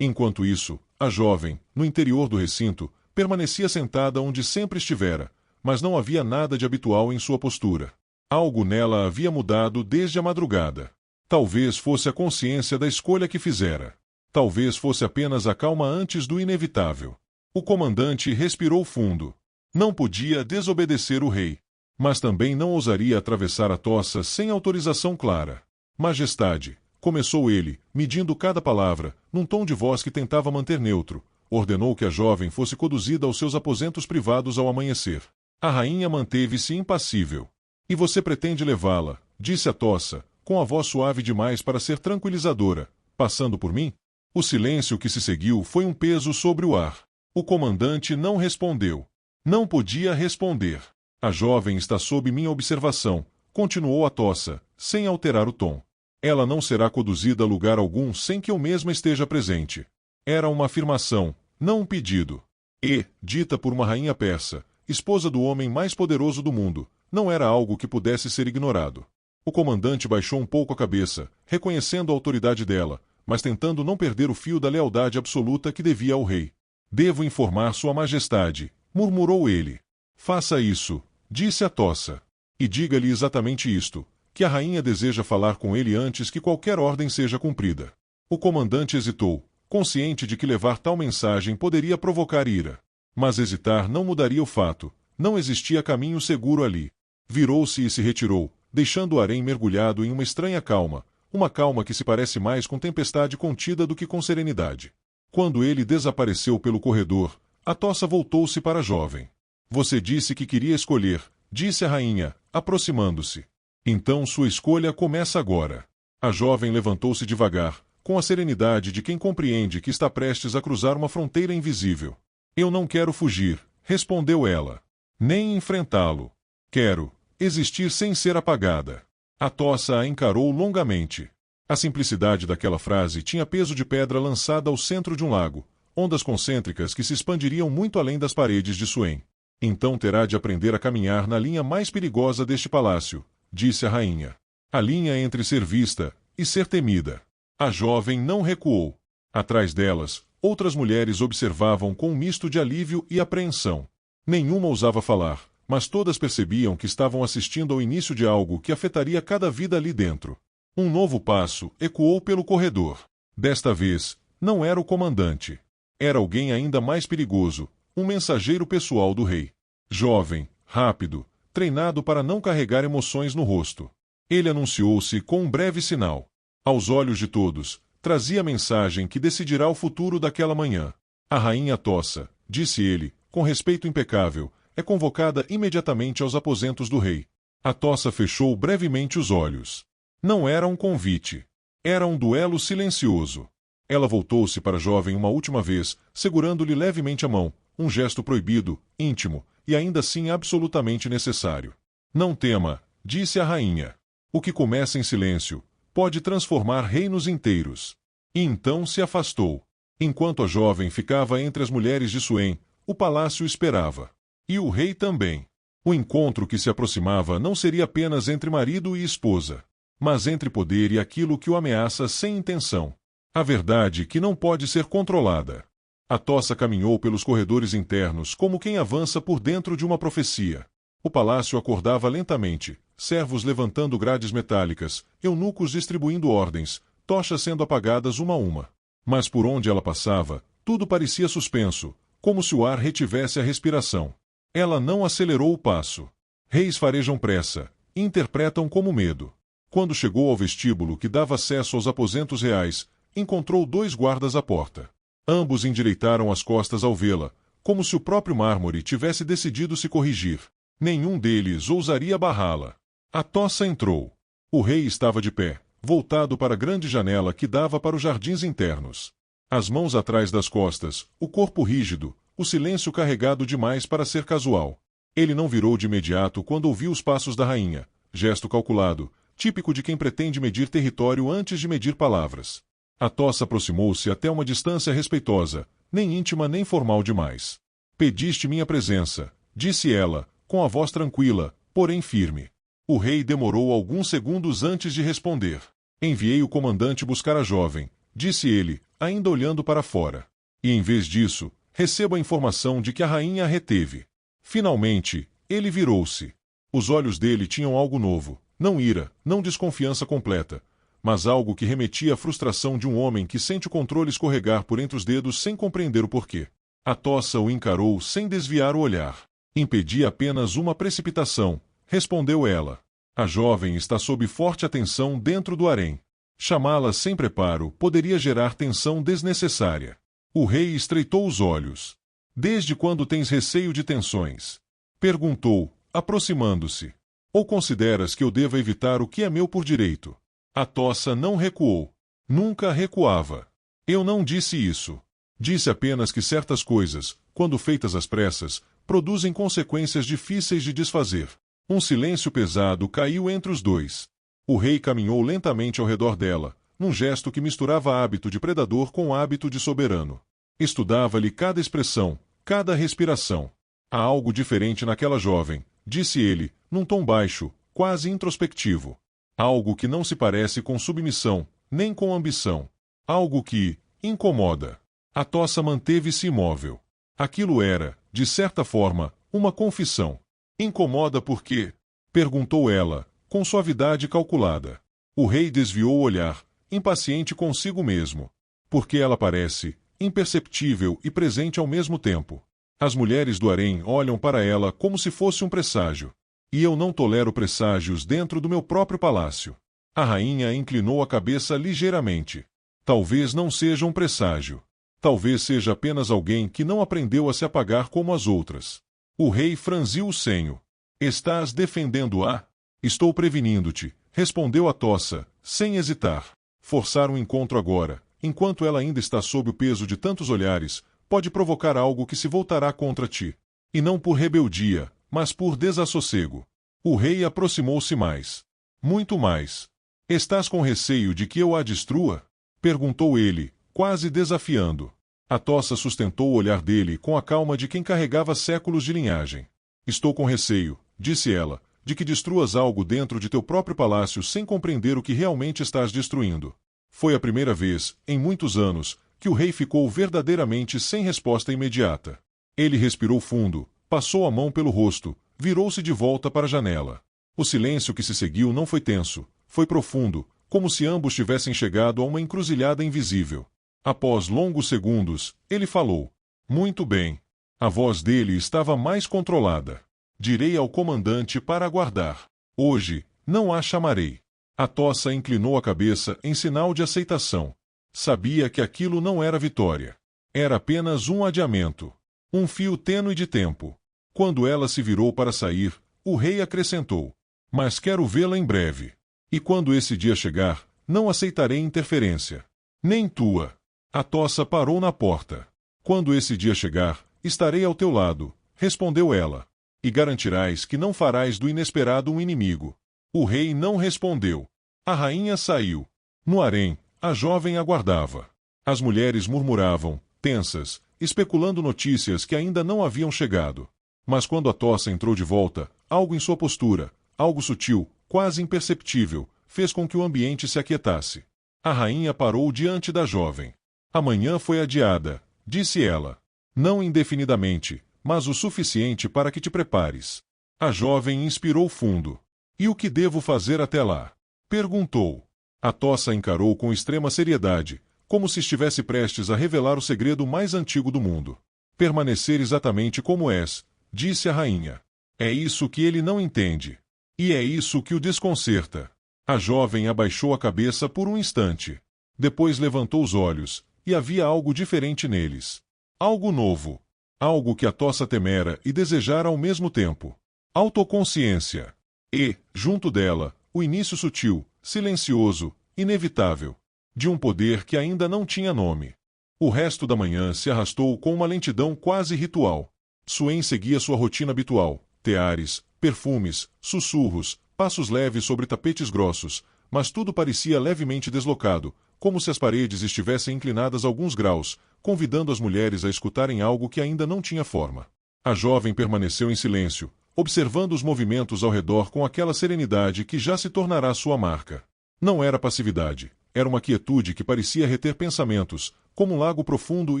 Enquanto isso, a jovem, no interior do recinto, permanecia sentada onde sempre estivera, mas não havia nada de habitual em sua postura. Algo nela havia mudado desde a madrugada. Talvez fosse a consciência da escolha que fizera. Talvez fosse apenas a calma antes do inevitável. O comandante respirou fundo. Não podia desobedecer o rei. Mas também não ousaria atravessar a tossa sem autorização clara. Majestade, começou ele, medindo cada palavra, num tom de voz que tentava manter neutro, ordenou que a jovem fosse conduzida aos seus aposentos privados ao amanhecer. A rainha manteve-se impassível. E você pretende levá-la, disse a tossa, com a voz suave demais para ser tranquilizadora, passando por mim? O silêncio que se seguiu foi um peso sobre o ar. O comandante não respondeu. Não podia responder. A jovem está sob minha observação, continuou a tossa, sem alterar o tom. Ela não será conduzida a lugar algum sem que eu mesma esteja presente. Era uma afirmação, não um pedido. E, dita por uma rainha persa, esposa do homem mais poderoso do mundo, não era algo que pudesse ser ignorado. O comandante baixou um pouco a cabeça, reconhecendo a autoridade dela, mas tentando não perder o fio da lealdade absoluta que devia ao rei. Devo informar Sua Majestade, murmurou ele. Faça isso, disse a tossa. E diga-lhe exatamente isto, que a rainha deseja falar com ele antes que qualquer ordem seja cumprida. O comandante hesitou, consciente de que levar tal mensagem poderia provocar ira. Mas hesitar não mudaria o fato. Não existia caminho seguro ali. Virou-se e se retirou, deixando o harém mergulhado em uma estranha calma, uma calma que se parece mais com tempestade contida do que com serenidade. Quando ele desapareceu pelo corredor, a tossa voltou-se para a jovem. Você disse que queria escolher, disse a rainha, aproximando-se. Então sua escolha começa agora. A jovem levantou-se devagar, com a serenidade de quem compreende que está prestes a cruzar uma fronteira invisível. Eu não quero fugir, respondeu ela. Nem enfrentá-lo. Quero existir sem ser apagada. A tossa a encarou longamente. A simplicidade daquela frase tinha peso de pedra lançada ao centro de um lago, ondas concêntricas que se expandiriam muito além das paredes de Suen. Então terá de aprender a caminhar na linha mais perigosa deste palácio, disse a rainha. A linha entre ser vista e ser temida. A jovem não recuou. Atrás delas, outras mulheres observavam com um misto de alívio e apreensão. Nenhuma ousava falar, mas todas percebiam que estavam assistindo ao início de algo que afetaria cada vida ali dentro. Um novo passo ecoou pelo corredor. Desta vez, não era o comandante. Era alguém ainda mais perigoso, um mensageiro pessoal do rei. Jovem, rápido, treinado para não carregar emoções no rosto. Ele anunciou-se com um breve sinal. Aos olhos de todos, trazia a mensagem que decidirá o futuro daquela manhã. A rainha tossa, disse ele, com respeito impecável, é convocada imediatamente aos aposentos do rei. A tossa fechou brevemente os olhos. Não era um convite. Era um duelo silencioso. Ela voltou-se para a jovem uma última vez, segurando-lhe levemente a mão, um gesto proibido, íntimo, e ainda assim absolutamente necessário. Não tema, disse a rainha. O que começa em silêncio pode transformar reinos inteiros. E então se afastou. Enquanto a jovem ficava entre as mulheres de Suen, o palácio esperava. E o rei também. O encontro que se aproximava não seria apenas entre marido e esposa, mas entre poder e aquilo que o ameaça sem intenção. A verdade que não pode ser controlada. A tossa caminhou pelos corredores internos como quem avança por dentro de uma profecia. O palácio acordava lentamente, servos levantando grades metálicas, eunucos distribuindo ordens, tochas sendo apagadas uma a uma. Mas por onde ela passava, tudo parecia suspenso, como se o ar retivesse a respiração. Ela não acelerou o passo. Reis farejam pressa, interpretam como medo. Quando chegou ao vestíbulo que dava acesso aos aposentos reais, encontrou 2 guardas à porta. Ambos endireitaram as costas ao vê-la, como se o próprio mármore tivesse decidido se corrigir. Nenhum deles ousaria barrá-la. Atossa entrou. O rei estava de pé, voltado para a grande janela que dava para os jardins internos. As mãos atrás das costas, o corpo rígido, o silêncio carregado demais para ser casual. Ele não virou de imediato quando ouviu os passos da rainha, gesto calculado, típico de quem pretende medir território antes de medir palavras. Atossa aproximou-se até uma distância respeitosa, nem íntima nem formal demais. Pediste minha presença, disse ela, com a voz tranquila, porém firme. O rei demorou alguns segundos antes de responder. Enviei o comandante buscar a jovem, disse ele, ainda olhando para fora. E em vez disso, recebo a informação de que a rainha a reteve. Finalmente, ele virou-se. Os olhos dele tinham algo novo, não ira, não desconfiança completa, mas algo que remetia à frustração de um homem que sente o controle escorregar por entre os dedos sem compreender o porquê. Atossa o encarou sem desviar o olhar. Impedi apenas uma precipitação, respondeu ela. A jovem está sob forte atenção dentro do harém. Chamá-la sem preparo poderia gerar tensão desnecessária. O rei estreitou os olhos. Desde quando tens receio de tensões? Perguntou, aproximando-se. Ou consideras que eu deva evitar o que é meu por direito? Atossa não recuou. Nunca recuava. Eu não disse isso. Disse apenas que certas coisas, quando feitas às pressas, produzem consequências difíceis de desfazer. Um silêncio pesado caiu entre os dois. O rei caminhou lentamente ao redor dela, num gesto que misturava hábito de predador com hábito de soberano. Estudava-lhe cada expressão, cada respiração. Há algo diferente naquela jovem, disse ele, num tom baixo, quase introspectivo. Algo que não se parece com submissão, nem com ambição. Algo que incomoda. Atossa manteve-se imóvel. Aquilo era, de certa forma, uma confissão. Incomoda por quê? Perguntou ela, com suavidade calculada. O rei desviou o olhar, impaciente consigo mesmo. Porque ela parece imperceptível e presente ao mesmo tempo. As mulheres do harém olham para ela como se fosse um presságio. E eu não tolero presságios dentro do meu próprio palácio. A rainha inclinou a cabeça ligeiramente. Talvez não seja um presságio. Talvez seja apenas alguém que não aprendeu a se apagar como as outras. O rei franziu o senho. Estás defendendo-a? Estou prevenindo-te, respondeu Atossa, sem hesitar. Forçar um encontro agora, enquanto ela ainda está sob o peso de tantos olhares, pode provocar algo que se voltará contra ti. E não por rebeldia, mas por desassossego. O rei aproximou-se mais. Muito mais. Estás com receio de que eu a destrua? Perguntou ele, quase desafiando. Atossa sustentou o olhar dele com a calma de quem carregava séculos de linhagem. Estou com receio, disse ela, de que destruas algo dentro de teu próprio palácio sem compreender o que realmente estás destruindo. Foi a primeira vez, em muitos anos, que o rei ficou verdadeiramente sem resposta imediata. Ele respirou fundo, passou a mão pelo rosto, virou-se de volta para a janela. O silêncio que se seguiu não foi tenso, foi profundo, como se ambos tivessem chegado a uma encruzilhada invisível. Após longos segundos, ele falou. Muito bem. A voz dele estava mais controlada. Direi ao comandante para aguardar. Hoje, não a chamarei. Atossa inclinou a cabeça em sinal de aceitação. Sabia que aquilo não era vitória. Era apenas um adiamento. Um fio tênue de tempo. Quando ela se virou para sair, o rei acrescentou. Mas quero vê-la em breve. E quando esse dia chegar, não aceitarei interferência. Nem tua. Atossa parou na porta. Quando esse dia chegar, estarei ao teu lado, respondeu ela. E garantirás que não farás do inesperado um inimigo. O rei não respondeu. A rainha saiu. No harém, a jovem aguardava. As mulheres murmuravam, tensas, especulando notícias que ainda não haviam chegado. Mas quando Atossa entrou de volta, algo em sua postura, algo sutil, quase imperceptível, fez com que o ambiente se aquietasse. A rainha parou diante da jovem. Amanhã foi adiada, disse ela. Não indefinidamente, mas o suficiente para que te prepares. A jovem inspirou fundo. E o que devo fazer até lá? Perguntou. Atossa encarou com extrema seriedade, como se estivesse prestes a revelar o segredo mais antigo do mundo. Permanecer exatamente como és, disse a rainha. É isso que ele não entende. E é isso que o desconcerta. A jovem abaixou a cabeça por um instante. Depois levantou os olhos, e havia algo diferente neles. Algo novo. Algo que Atossa temera e desejara ao mesmo tempo. Autoconsciência. E, junto dela, o início sutil, silencioso, inevitável, de um poder que ainda não tinha nome. O resto da manhã se arrastou com uma lentidão quase ritual. Swain seguia sua rotina habitual, teares, perfumes, sussurros, passos leves sobre tapetes grossos, mas tudo parecia levemente deslocado, como se as paredes estivessem inclinadas alguns graus, convidando as mulheres a escutarem algo que ainda não tinha forma. A jovem permaneceu em silêncio, observando os movimentos ao redor com aquela serenidade que já se tornará sua marca. Não era passividade, era uma quietude que parecia reter pensamentos, como um lago profundo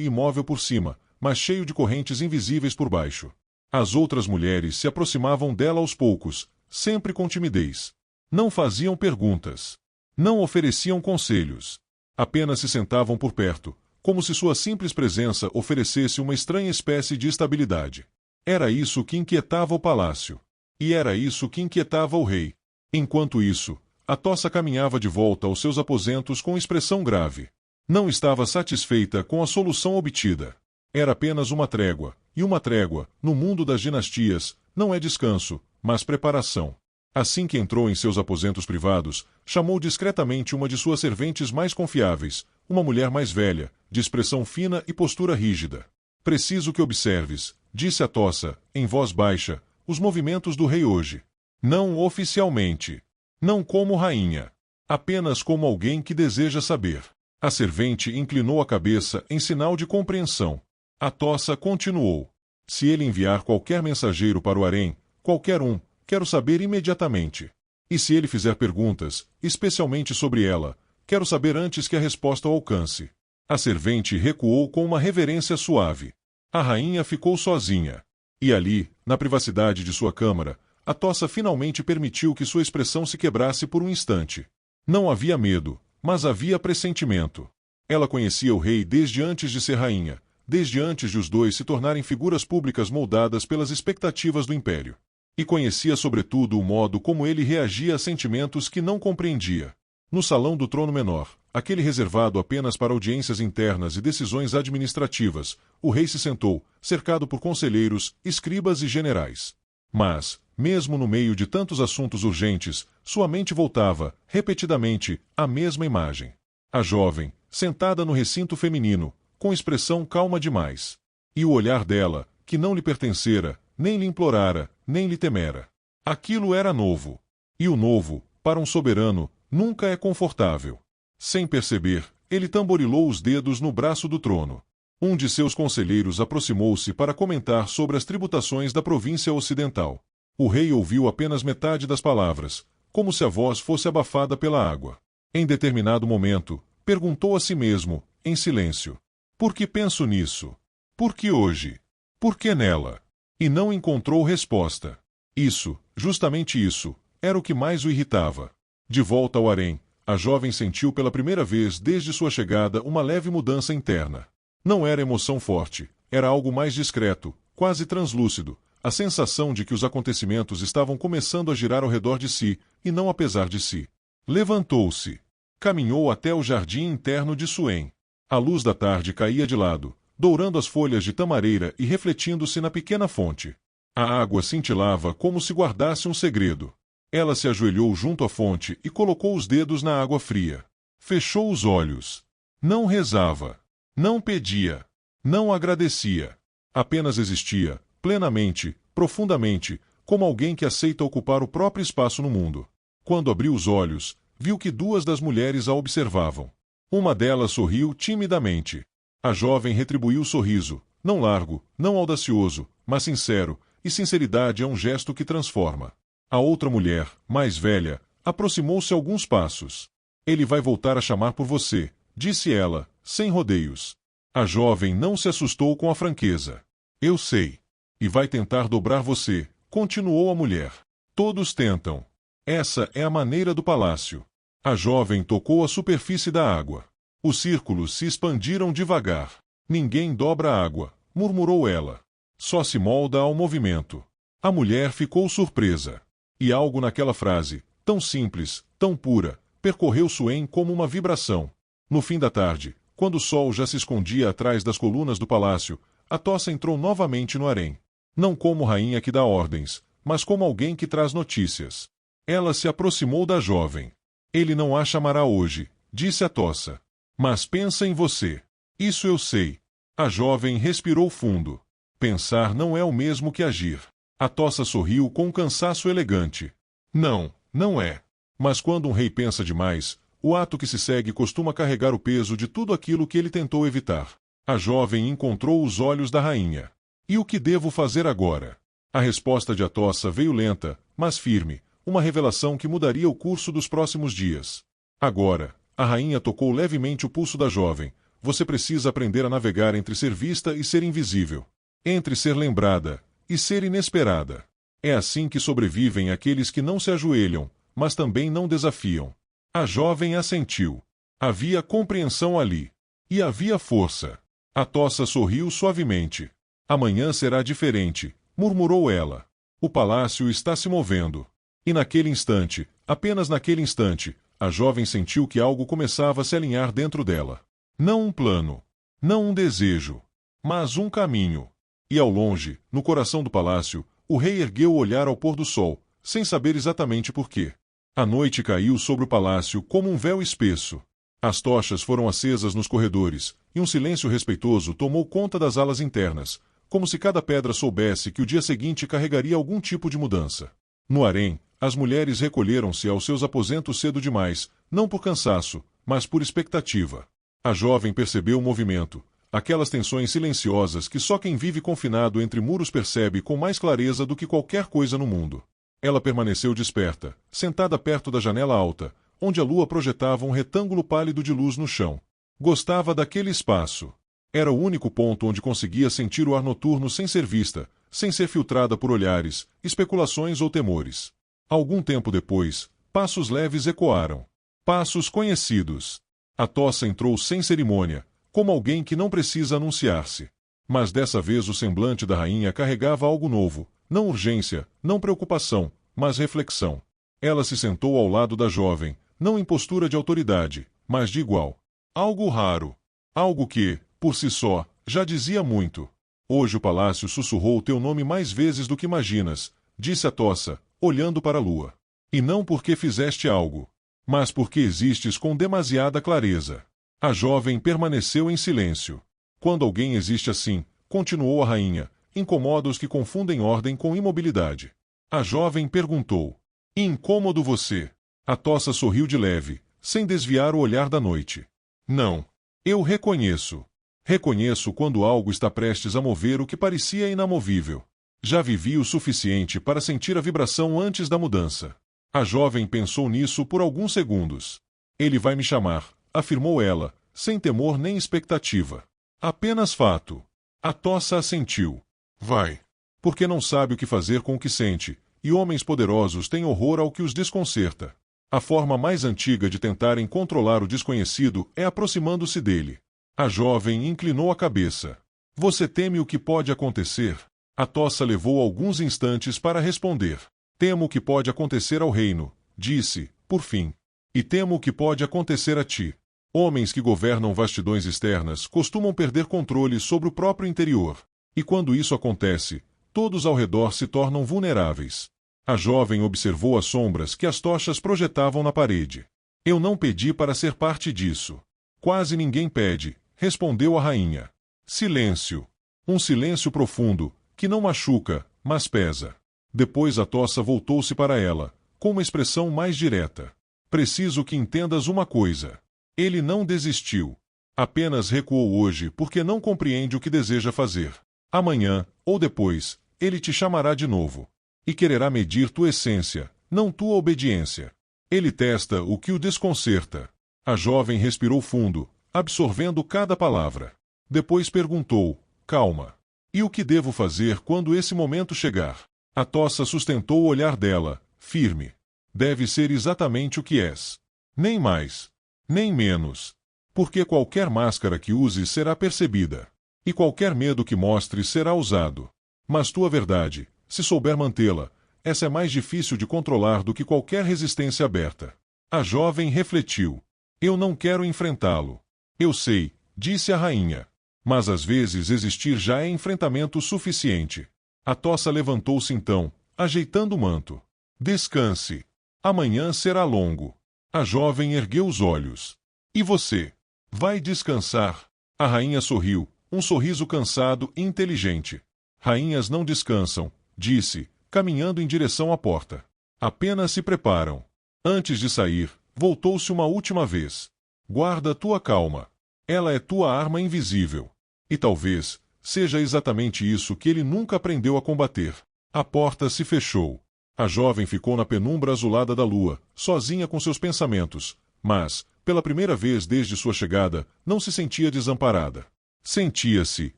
e imóvel por cima, mas cheio de correntes invisíveis por baixo. As outras mulheres se aproximavam dela aos poucos, sempre com timidez. Não faziam perguntas. Não ofereciam conselhos. Apenas se sentavam por perto, como se sua simples presença oferecesse uma estranha espécie de estabilidade. Era isso que inquietava o palácio. E era isso que inquietava o rei. Enquanto isso, Atossa caminhava de volta aos seus aposentos com expressão grave. Não estava satisfeita com a solução obtida. Era apenas uma trégua, e uma trégua, no mundo das dinastias, não é descanso, mas preparação. Assim que entrou em seus aposentos privados, chamou discretamente uma de suas serventes mais confiáveis, uma mulher mais velha, de expressão fina e postura rígida. Preciso que observes, disse Atossa, em voz baixa, os movimentos do rei hoje. Não oficialmente. Não como rainha. Apenas como alguém que deseja saber. A servente inclinou a cabeça em sinal de compreensão. Atossa continuou. Se ele enviar qualquer mensageiro para o harém, qualquer um, quero saber imediatamente. E se ele fizer perguntas, especialmente sobre ela, quero saber antes que a resposta o alcance. A servente recuou com uma reverência suave. A rainha ficou sozinha. E ali, na privacidade de sua câmara, Atossa finalmente permitiu que sua expressão se quebrasse por um instante. Não havia medo, mas havia pressentimento. Ela conhecia o rei desde antes de ser rainha, desde antes de os dois se tornarem figuras públicas moldadas pelas expectativas do império. E conhecia sobretudo o modo como ele reagia a sentimentos que não compreendia. No salão do trono menor, aquele reservado apenas para audiências internas e decisões administrativas, o rei se sentou, cercado por conselheiros, escribas e generais. Mas, mesmo no meio de tantos assuntos urgentes, sua mente voltava, repetidamente, à mesma imagem. A jovem, sentada no recinto feminino, com expressão calma demais. E o olhar dela, que não lhe pertencera, nem lhe implorara, nem lhe temera. Aquilo era novo. E o novo, para um soberano, nunca é confortável. Sem perceber, ele tamborilou os dedos no braço do trono. Um de seus conselheiros aproximou-se para comentar sobre as tributações da província ocidental. O rei ouviu apenas metade das palavras, como se a voz fosse abafada pela água. Em determinado momento, perguntou a si mesmo, em silêncio: por que penso nisso? Por que hoje? Por que nela? E não encontrou resposta. Isso, justamente isso, era o que mais o irritava. De volta ao harém, a jovem sentiu pela primeira vez desde sua chegada uma leve mudança interna. Não era emoção forte, era algo mais discreto, quase translúcido, a sensação de que os acontecimentos estavam começando a girar ao redor de si, e não apesar de si. Levantou-se. Caminhou até o jardim interno de Swain. A luz da tarde caía de lado, dourando as folhas de tamareira e refletindo-se na pequena fonte. A água cintilava como se guardasse um segredo. Ela se ajoelhou junto à fonte e colocou os dedos na água fria. Fechou os olhos. Não rezava. Não pedia. Não agradecia. Apenas existia, plenamente, profundamente, como alguém que aceita ocupar o próprio espaço no mundo. Quando abriu os olhos, viu que duas das mulheres a observavam. Uma delas sorriu timidamente. A jovem retribuiu o sorriso, não largo, não audacioso, mas sincero, e sinceridade é um gesto que transforma. A outra mulher, mais velha, aproximou-se alguns passos. Ele vai voltar a chamar por você, disse ela, sem rodeios. A jovem não se assustou com a franqueza. Eu sei. E vai tentar dobrar você, continuou a mulher. Todos tentam. Essa é a maneira do palácio. A jovem tocou a superfície da água. Os círculos se expandiram devagar. Ninguém dobra a água, murmurou ela. Só se molda ao movimento. A mulher ficou surpresa. E algo naquela frase, tão simples, tão pura, percorreu Suen como uma vibração. No fim da tarde, quando o sol já se escondia atrás das colunas do palácio, Atossa entrou novamente no harém. Não como rainha que dá ordens, mas como alguém que traz notícias. Ela se aproximou da jovem. Ele não a chamará hoje, disse Atossa. Mas pensa em você. Isso eu sei. A jovem respirou fundo. Pensar não é o mesmo que agir. Atossa sorriu com um cansaço elegante. Não, não é. Mas quando um rei pensa demais, o ato que se segue costuma carregar o peso de tudo aquilo que ele tentou evitar. A jovem encontrou os olhos da rainha. E o que devo fazer agora? A resposta de Atossa veio lenta, mas firme, uma revelação que mudaria o curso dos próximos dias. Agora, a rainha tocou levemente o pulso da jovem. Você precisa aprender a navegar entre ser vista e ser invisível. Entre ser lembrada e ser inesperada. É assim que sobrevivem aqueles que não se ajoelham, mas também não desafiam. A jovem assentiu. Havia compreensão ali. E havia força. Atossa sorriu suavemente. Amanhã será diferente, murmurou ela. O palácio está se movendo. E naquele instante, apenas naquele instante, a jovem sentiu que algo começava a se alinhar dentro dela. Não um plano. Não um desejo. Mas um caminho. E ao longe, no coração do palácio, o rei ergueu o olhar ao pôr do sol, sem saber exatamente por quê. A noite caiu sobre o palácio como um véu espesso. As tochas foram acesas nos corredores, e um silêncio respeitoso tomou conta das alas internas, como se cada pedra soubesse que o dia seguinte carregaria algum tipo de mudança. No harém, as mulheres recolheram-se aos seus aposentos cedo demais, não por cansaço, mas por expectativa. A jovem percebeu o movimento, aquelas tensões silenciosas que só quem vive confinado entre muros percebe com mais clareza do que qualquer coisa no mundo. Ela permaneceu desperta, sentada perto da janela alta, onde a lua projetava um retângulo pálido de luz no chão. Gostava daquele espaço. Era o único ponto onde conseguia sentir o ar noturno sem ser vista, sem ser filtrada por olhares, especulações ou temores. Algum tempo depois, passos leves ecoaram. Passos conhecidos. Atossa entrou sem cerimônia, como alguém que não precisa anunciar-se. Mas dessa vez o semblante da rainha carregava algo novo, não urgência, não preocupação, mas reflexão. Ela se sentou ao lado da jovem, não em postura de autoridade, mas de igual. Algo raro. Algo que, por si só, já dizia muito. Hoje o palácio sussurrou teu nome mais vezes do que imaginas, disse Atossa, olhando para a lua. E não porque fizeste algo, mas porque existes com demasiada clareza. A jovem permaneceu em silêncio. Quando alguém existe assim, continuou a rainha, incomoda os que confundem ordem com imobilidade. A jovem perguntou. Incômodo você? Atossa sorriu de leve, sem desviar o olhar da noite. Não. Eu reconheço. Reconheço quando algo está prestes a mover o que parecia inamovível. Já vivi o suficiente para sentir a vibração antes da mudança. A jovem pensou nisso por alguns segundos. Ele vai me chamar, afirmou ela, sem temor nem expectativa. Apenas fato. Atossa assentiu. Vai. Porque não sabe o que fazer com o que sente, e homens poderosos têm horror ao que os desconcerta. A forma mais antiga de tentarem controlar o desconhecido é aproximando-se dele. A jovem inclinou a cabeça. Você teme o que pode acontecer? Atossa levou alguns instantes para responder. Temo o que pode acontecer ao reino, disse, por fim. E temo o que pode acontecer a ti. Homens que governam vastidões externas costumam perder controle sobre o próprio interior. E quando isso acontece, todos ao redor se tornam vulneráveis. A jovem observou as sombras que as tochas projetavam na parede. Eu não pedi para ser parte disso. Quase ninguém pede, respondeu a rainha. Silêncio. Um silêncio profundo, que não machuca, mas pesa. Depois Atossa voltou-se para ela, com uma expressão mais direta. Preciso que entendas uma coisa. Ele não desistiu. Apenas recuou hoje porque não compreende o que deseja fazer. Amanhã, ou depois, ele te chamará de novo. E quererá medir tua essência, não tua obediência. Ele testa o que o desconcerta. A jovem respirou fundo, absorvendo cada palavra. Depois perguntou, calma. E o que devo fazer quando esse momento chegar? Atossa sustentou o olhar dela, firme. Deve ser exatamente o que és. Nem mais. Nem menos. Porque qualquer máscara que uses será percebida. E qualquer medo que mostres será usado. Mas tua verdade, se souber mantê-la, essa é mais difícil de controlar do que qualquer resistência aberta. A jovem refletiu. Eu não quero enfrentá-lo. Eu sei, disse a rainha. Mas às vezes existir já é enfrentamento suficiente. A tossa levantou-se então, ajeitando o manto. Descanse. Amanhã será longo. A jovem ergueu os olhos. E você? Vai descansar? A rainha sorriu, um sorriso cansado e inteligente. Rainhas não descansam, disse, caminhando em direção à porta. Apenas se preparam. Antes de sair, voltou-se uma última vez. Guarda tua calma. Ela é tua arma invisível. E talvez seja exatamente isso que ele nunca aprendeu a combater. A porta se fechou. A jovem ficou na penumbra azulada da lua, sozinha com seus pensamentos, mas, pela primeira vez desde sua chegada, não se sentia desamparada. Sentia-se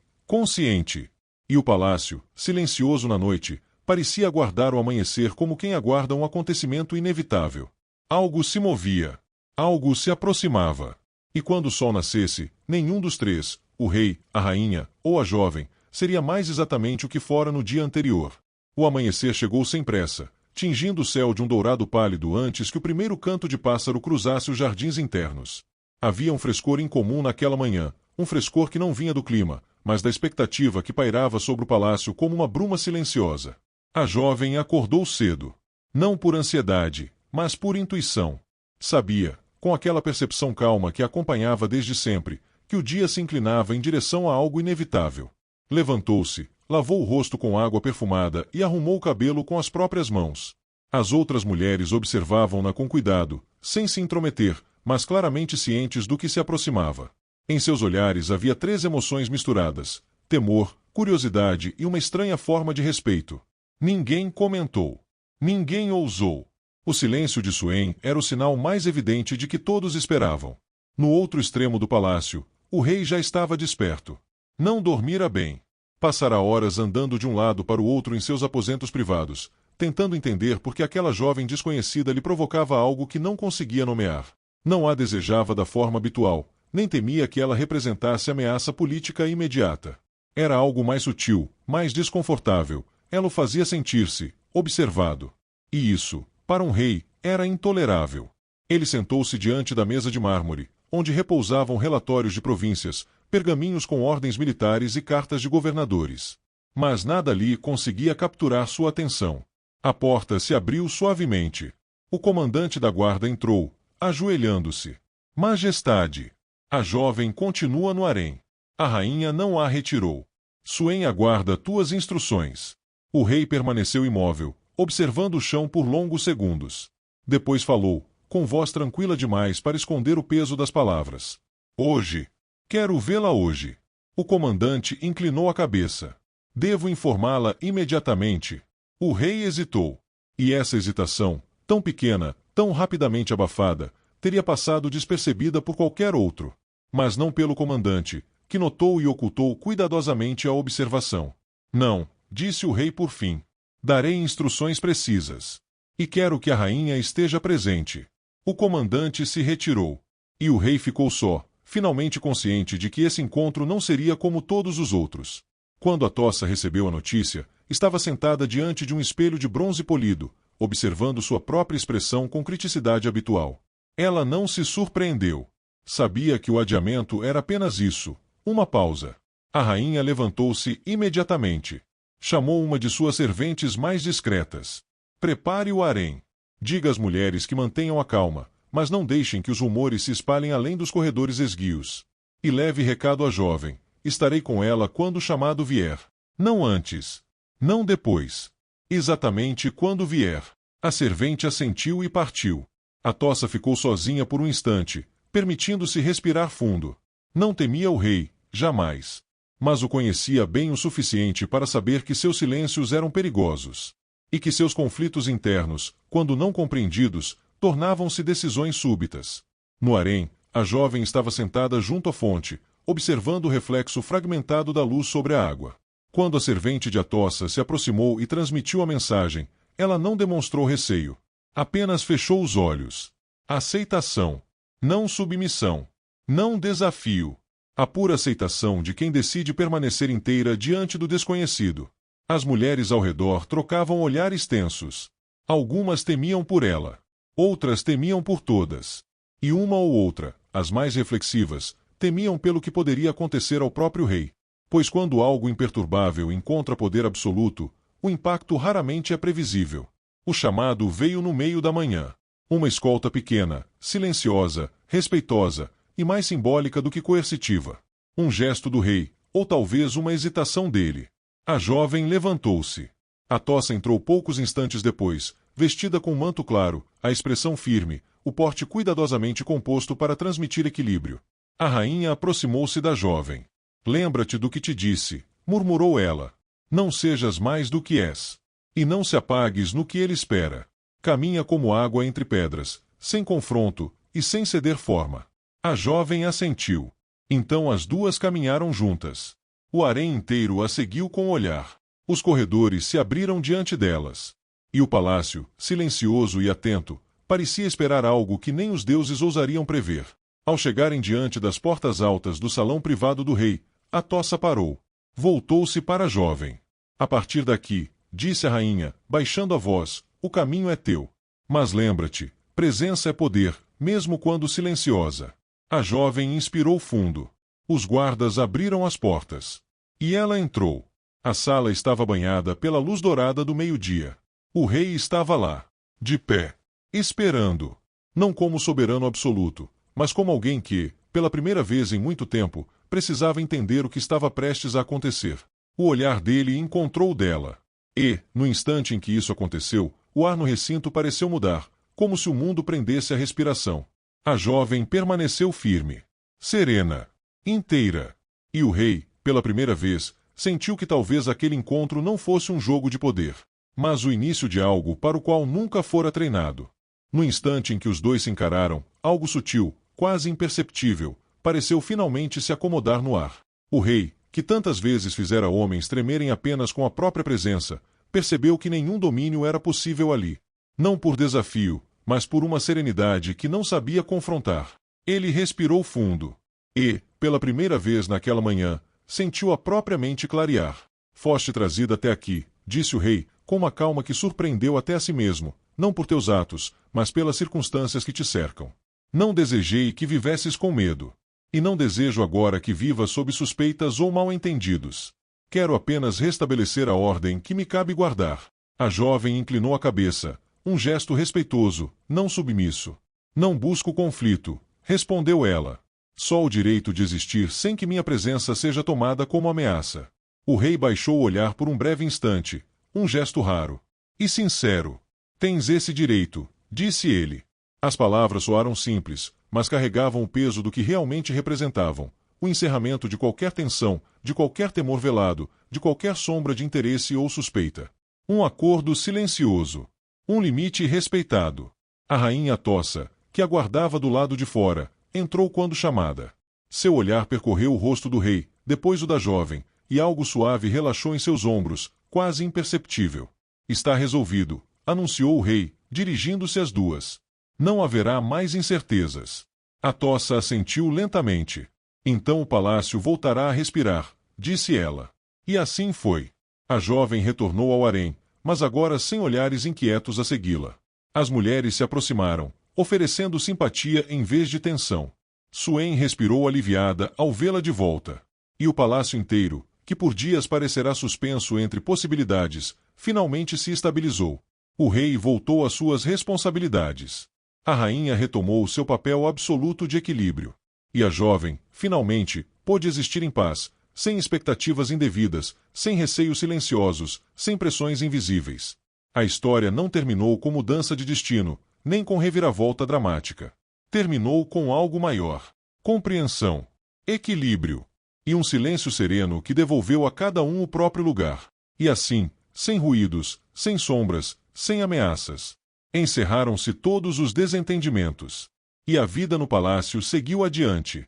consciente. E o palácio, silencioso na noite, parecia aguardar o amanhecer como quem aguarda um acontecimento inevitável. Algo se movia. Algo se aproximava. E quando o sol nascesse, nenhum dos três, o rei, a rainha ou a jovem, seria mais exatamente o que fora no dia anterior. O amanhecer chegou sem pressa, tingindo o céu de um dourado pálido antes que o primeiro canto de pássaro cruzasse os jardins internos. Havia um frescor incomum naquela manhã, um frescor que não vinha do clima, mas da expectativa que pairava sobre o palácio como uma bruma silenciosa. A jovem acordou cedo. Não por ansiedade, mas por intuição. Sabia, com aquela percepção calma que a acompanhava desde sempre, que o dia se inclinava em direção a algo inevitável. Levantou-se, lavou o rosto com água perfumada e arrumou o cabelo com as próprias mãos. As outras mulheres observavam-na com cuidado, sem se intrometer, mas claramente cientes do que se aproximava. Em seus olhares havia 3 emoções misturadas: temor, curiosidade e uma estranha forma de respeito. Ninguém comentou. Ninguém ousou. O silêncio de Suen era o sinal mais evidente de que todos esperavam. No outro extremo do palácio, o rei já estava desperto. Não dormira bem. Passara horas andando de um lado para o outro em seus aposentos privados, tentando entender por que aquela jovem desconhecida lhe provocava algo que não conseguia nomear. Não a desejava da forma habitual, nem temia que ela representasse ameaça política imediata. Era algo mais sutil, mais desconfortável. Ela o fazia sentir-se observado. E isso, para um rei, era intolerável. Ele sentou-se diante da mesa de mármore, onde repousavam relatórios de províncias, pergaminhos com ordens militares e cartas de governadores. Mas nada ali conseguia capturar sua atenção. A porta se abriu suavemente. O comandante da guarda entrou, ajoelhando-se. Majestade! A jovem continua no harém. A rainha não a retirou. Suen aguarda tuas instruções. O rei permaneceu imóvel, observando o chão por longos segundos. Depois falou, com voz tranquila demais para esconder o peso das palavras. Hoje. Quero vê-la hoje. O comandante inclinou a cabeça. Devo informá-la imediatamente. O rei hesitou. E essa hesitação, tão pequena, tão rapidamente abafada, teria passado despercebida por qualquer outro. Mas não pelo comandante, que notou e ocultou cuidadosamente a observação. Não, disse o rei por fim. Darei instruções precisas. E quero que a rainha esteja presente. O comandante se retirou. E o rei ficou só, finalmente consciente de que esse encontro não seria como todos os outros. Quando a tossa recebeu a notícia, estava sentada diante de um espelho de bronze polido, observando sua própria expressão com criticidade habitual. Ela não se surpreendeu. Sabia que o adiamento era apenas isso, uma pausa. A rainha levantou-se imediatamente. Chamou uma de suas serventes mais discretas. Prepare o harém. Diga às mulheres que mantenham a calma, mas não deixem que os rumores se espalhem além dos corredores esguios. E leve recado à jovem. Estarei com ela quando o chamado vier. Não antes. Não depois. Exatamente quando vier. A servente assentiu e partiu. A tossa ficou sozinha por um instante, permitindo-se respirar fundo. Não temia o rei, jamais. Mas o conhecia bem o suficiente para saber que seus silêncios eram perigosos. E que seus conflitos internos, quando não compreendidos, tornavam-se decisões súbitas. No harém, a jovem estava sentada junto à fonte, observando o reflexo fragmentado da luz sobre a água. Quando a servente de Atossa se aproximou e transmitiu a mensagem, ela não demonstrou receio. Apenas fechou os olhos. Aceitação. Não submissão. Não desafio. A pura aceitação de quem decide permanecer inteira diante do desconhecido. As mulheres ao redor trocavam olhares tensos. Algumas temiam por ela. Outras temiam por todas. E uma ou outra, as mais reflexivas, temiam pelo que poderia acontecer ao próprio rei. Pois quando algo imperturbável encontra poder absoluto, o impacto raramente é previsível. O chamado veio no meio da manhã. Uma escolta pequena, silenciosa, respeitosa e mais simbólica do que coercitiva. Um gesto do rei, ou talvez uma hesitação dele. A jovem levantou-se. Atossa entrou poucos instantes depois, vestida com um manto claro, a expressão firme, o porte cuidadosamente composto para transmitir equilíbrio. A rainha aproximou-se da jovem. Lembra-te do que te disse, murmurou ela. Não sejas mais do que és. E não se apagues no que ele espera. Caminha como água entre pedras, sem confronto e sem ceder forma. A jovem assentiu. Então as duas caminharam juntas. O harém inteiro a seguiu com o olhar. Os corredores se abriram diante delas. E o palácio, silencioso e atento, parecia esperar algo que nem os deuses ousariam prever. Ao chegarem diante das portas altas do salão privado do rei, Atossa parou. Voltou-se para a jovem. A partir daqui, disse a rainha, baixando a voz, o caminho é teu. Mas lembra-te, presença é poder, mesmo quando silenciosa. A jovem inspirou fundo. Os guardas abriram as portas. E ela entrou. A sala estava banhada pela luz dourada do meio-dia. O rei estava lá, de pé, esperando. Não como soberano absoluto, mas como alguém que, pela primeira vez em muito tempo, precisava entender o que estava prestes a acontecer. O olhar dele encontrou o dela. E, no instante em que isso aconteceu, o ar no recinto pareceu mudar, como se o mundo prendesse a respiração. A jovem permaneceu firme, serena, inteira. E o rei, pela primeira vez, sentiu que talvez aquele encontro não fosse um jogo de poder, mas o início de algo para o qual nunca fora treinado. No instante em que os dois se encararam, algo sutil, quase imperceptível, pareceu finalmente se acomodar no ar. O rei, que tantas vezes fizera homens tremerem apenas com a própria presença, percebeu que nenhum domínio era possível ali. Não por desafio, mas por uma serenidade que não sabia confrontar. Ele respirou fundo. E, pela primeira vez naquela manhã, sentiu a própria mente clarear. Foste trazida até aqui, disse o rei, com uma calma que surpreendeu até a si mesmo, não por teus atos, mas pelas circunstâncias que te cercam. Não desejei que vivesses com medo. E não desejo agora que vivas sob suspeitas ou mal-entendidos. Quero apenas restabelecer a ordem que me cabe guardar. A jovem inclinou a cabeça, um gesto respeitoso, não submisso. Não busco conflito, respondeu ela. Só o direito de existir sem que minha presença seja tomada como ameaça. O rei baixou o olhar por um breve instante, um gesto raro. E sincero. Tens esse direito, disse ele. As palavras soaram simples, mas carregavam o peso do que realmente representavam, o encerramento de qualquer tensão, de qualquer temor velado, de qualquer sombra de interesse ou suspeita. Um acordo silencioso. Um limite respeitado. A rainha Atossa, que aguardava do lado de fora, entrou quando chamada. Seu olhar percorreu o rosto do rei, depois o da jovem, e algo suave relaxou em seus ombros, quase imperceptível. Está resolvido, anunciou o rei, dirigindo-se às duas. Não haverá mais incertezas. Atossa assentiu lentamente. Então o palácio voltará a respirar, disse ela. E assim foi. A jovem retornou ao harém, mas agora sem olhares inquietos a segui-la. As mulheres se aproximaram, oferecendo simpatia em vez de tensão. Suen respirou aliviada ao vê-la de volta. E o palácio inteiro, que por dias parecerá suspenso entre possibilidades, finalmente se estabilizou. O rei voltou às suas responsabilidades. A rainha retomou seu papel absoluto de equilíbrio. E a jovem, finalmente, pôde existir em paz, sem expectativas indevidas, sem receios silenciosos, sem pressões invisíveis. A história não terminou com mudança de destino, nem com reviravolta dramática. Terminou com algo maior. Compreensão, equilíbrio e um silêncio sereno que devolveu a cada um o próprio lugar. E assim, sem ruídos, sem sombras, sem ameaças, encerraram-se todos os desentendimentos. E a vida no palácio seguiu adiante.